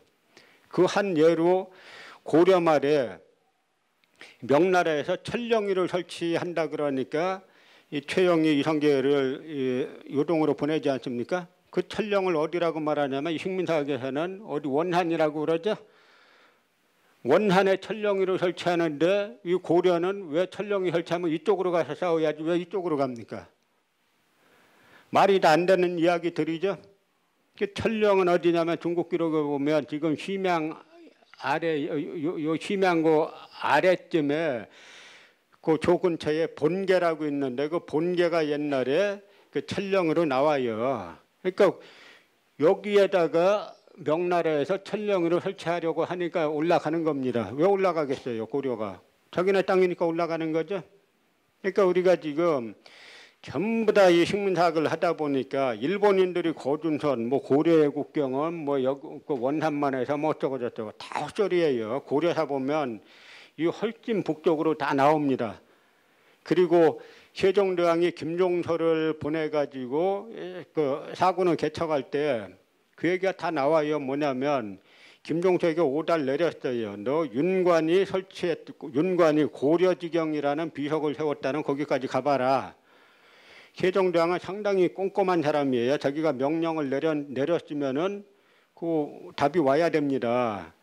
Speaker 1: 그 한 예로 고려 말에 명나라에서 천령위를 설치한다 그러니까 이 최영이 이성계를 요동으로 보내지 않습니까? 그 천령을 어디라고 말하냐면 이 식민사학에서는 어디 원한이라고 그러죠. 원한에 천령위를 설치하는데 이 고려는 왜 천령위 설치하면 이쪽으로 가서 싸워야지 왜 이쪽으로 갑니까? 말이 다 안 되는 이야기들이죠. 그 천령은 어디냐면 중국 기록에 보면 지금 심양 아래 요 심양고 아래쯤에 그 조 근처에 본계라고 있는데 그 본계가 옛날에 그 천령으로 나와요. 그러니까 여기에다가 명나라에서 천령으로 설치하려고 하니까 올라가는 겁니다. 왜 올라가겠어요? 고려가 자기네 땅이니까 올라가는 거죠. 그러니까 우리가 지금 전부 다 이 식민사학을 하다 보니까 일본인들이 고준선, 뭐 고려의 국경은 뭐 그 원산만에서 뭐 어쩌고 저쩌고 다 헛소리예요. 고려사 보면 이 훨씬 북쪽으로 다 나옵니다. 그리고 세종대왕이 김종서를 보내가지고 그 사군을 개척할 때 그 얘기가 다 나와요. 뭐냐면 김종서에게 오달 내렸어요. 너 윤관이 윤관이 고려지경이라는 비석을 세웠다는 거기까지 가봐라. 세종대왕은 상당히 꼼꼼한 사람이에요. 자기가 명령을 내렸으면은 그 답이 와야 됩니다.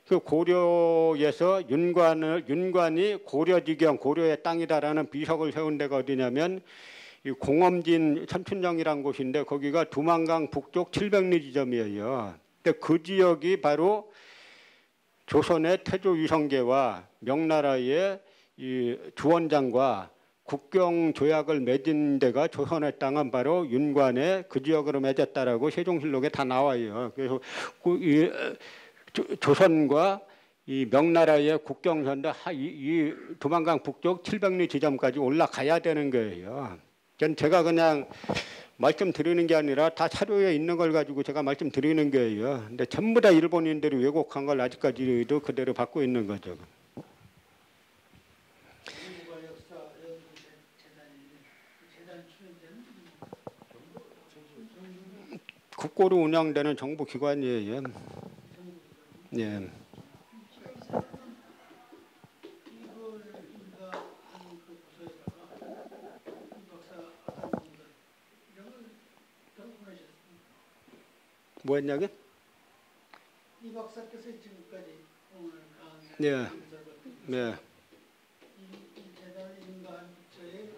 Speaker 1: 그 고려에서 윤관이 고려지경 고려의 땅이다라는 비석을 세운 데가 어디냐면 이 공엄진 천춘정이라는 곳인데 거기가 두만강 북쪽 700리 지점이에요. 근데 그 지역이 바로 조선의 태조 이성계와 명나라의 이 주원장과 국경 조약을 맺은 데가 조선의 땅은 바로 윤관의 그 지역으로 맺었다라고 세종실록에 다 나와요. 그래서 이 조선과 이 명나라의 국경선도 이 두만강 북쪽 700리 지점까지 올라가야 되는 거예요. 제가 그냥 말씀드리는 게 아니라 다 사료에 있는 걸 가지고 제가 말씀드리는 거예요. 근데 전부 다 일본인들이 왜곡한 걸 아직까지도 그대로 받고 있는 거죠. 국고로 운영되는 정부기관이에요. 예. 뭐 했냐고?
Speaker 5: 이 박사께서 지금까지 오늘 강의
Speaker 1: 네. 네.
Speaker 5: 이 재단을 인가한 부처에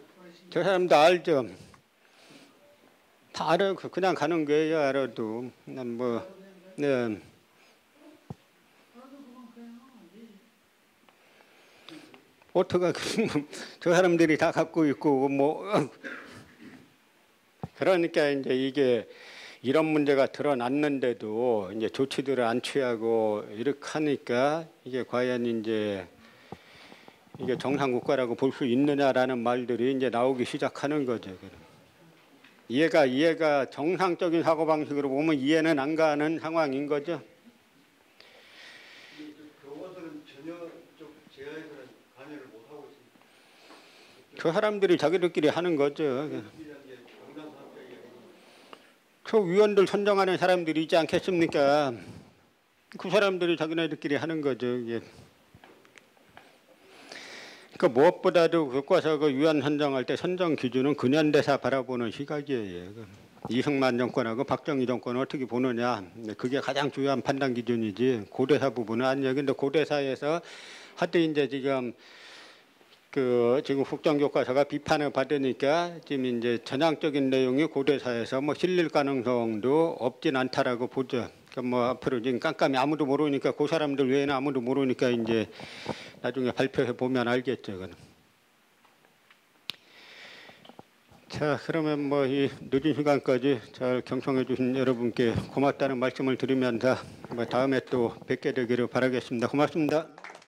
Speaker 1: 저 사람도 알죠. 다 알아. 그냥 가는 거예요. 알아도. 난 뭐. 네. 어떻게 저 사람들이 다 갖고 있고 뭐 그러니까 이제 이게 이런 문제가 드러났는데도 이제 조치들을 안 취하고 이렇게 하니까 이게 과연 이제 이게 정상 국가라고 볼 수 있느냐라는 말들이 이제 나오기 시작하는 거죠. 이해가 정상적인 사고 방식으로 보면 이해는 안 가는 상황인 거죠.
Speaker 4: 교과서는 전혀 제야에서는 관여를 못 하고 있습니다.
Speaker 1: 저 사람들이 자기들끼리 하는 거죠. 그 위원들 선정하는 사람들이 있지 않겠습니까? 그 사람들이 자기네들끼리 하는 거죠. 이게. 그러니까 무엇보다도 교과서 그 위원 선정할 때 선정 기준은 근현대사 바라보는 시각이에요. 이승만 정권하고 박정희 정권을 어떻게 보느냐, 그게 가장 중요한 판단 기준이지 고대사 부분은 아니에요. 근데 고대사에서 하도 이제 지금 지금 국정교과서가 비판을 받으니까 지금 이제 전향적인 내용이 고대사에서 뭐 실릴 가능성도 없진 않다라고 보죠. 그러니까 뭐 앞으로 지금 깜깜이 아무도 모르니까 그 사람들 외에는 아무도 모르니까 이제 나중에 발표해 보면 알겠죠. 그건. 자, 그러면 뭐 이 늦은 시간까지 잘 경청해 주신 여러분께 고맙다는 말씀을 드리면서 다음에 또 뵙게 되기를 바라겠습니다. 고맙습니다.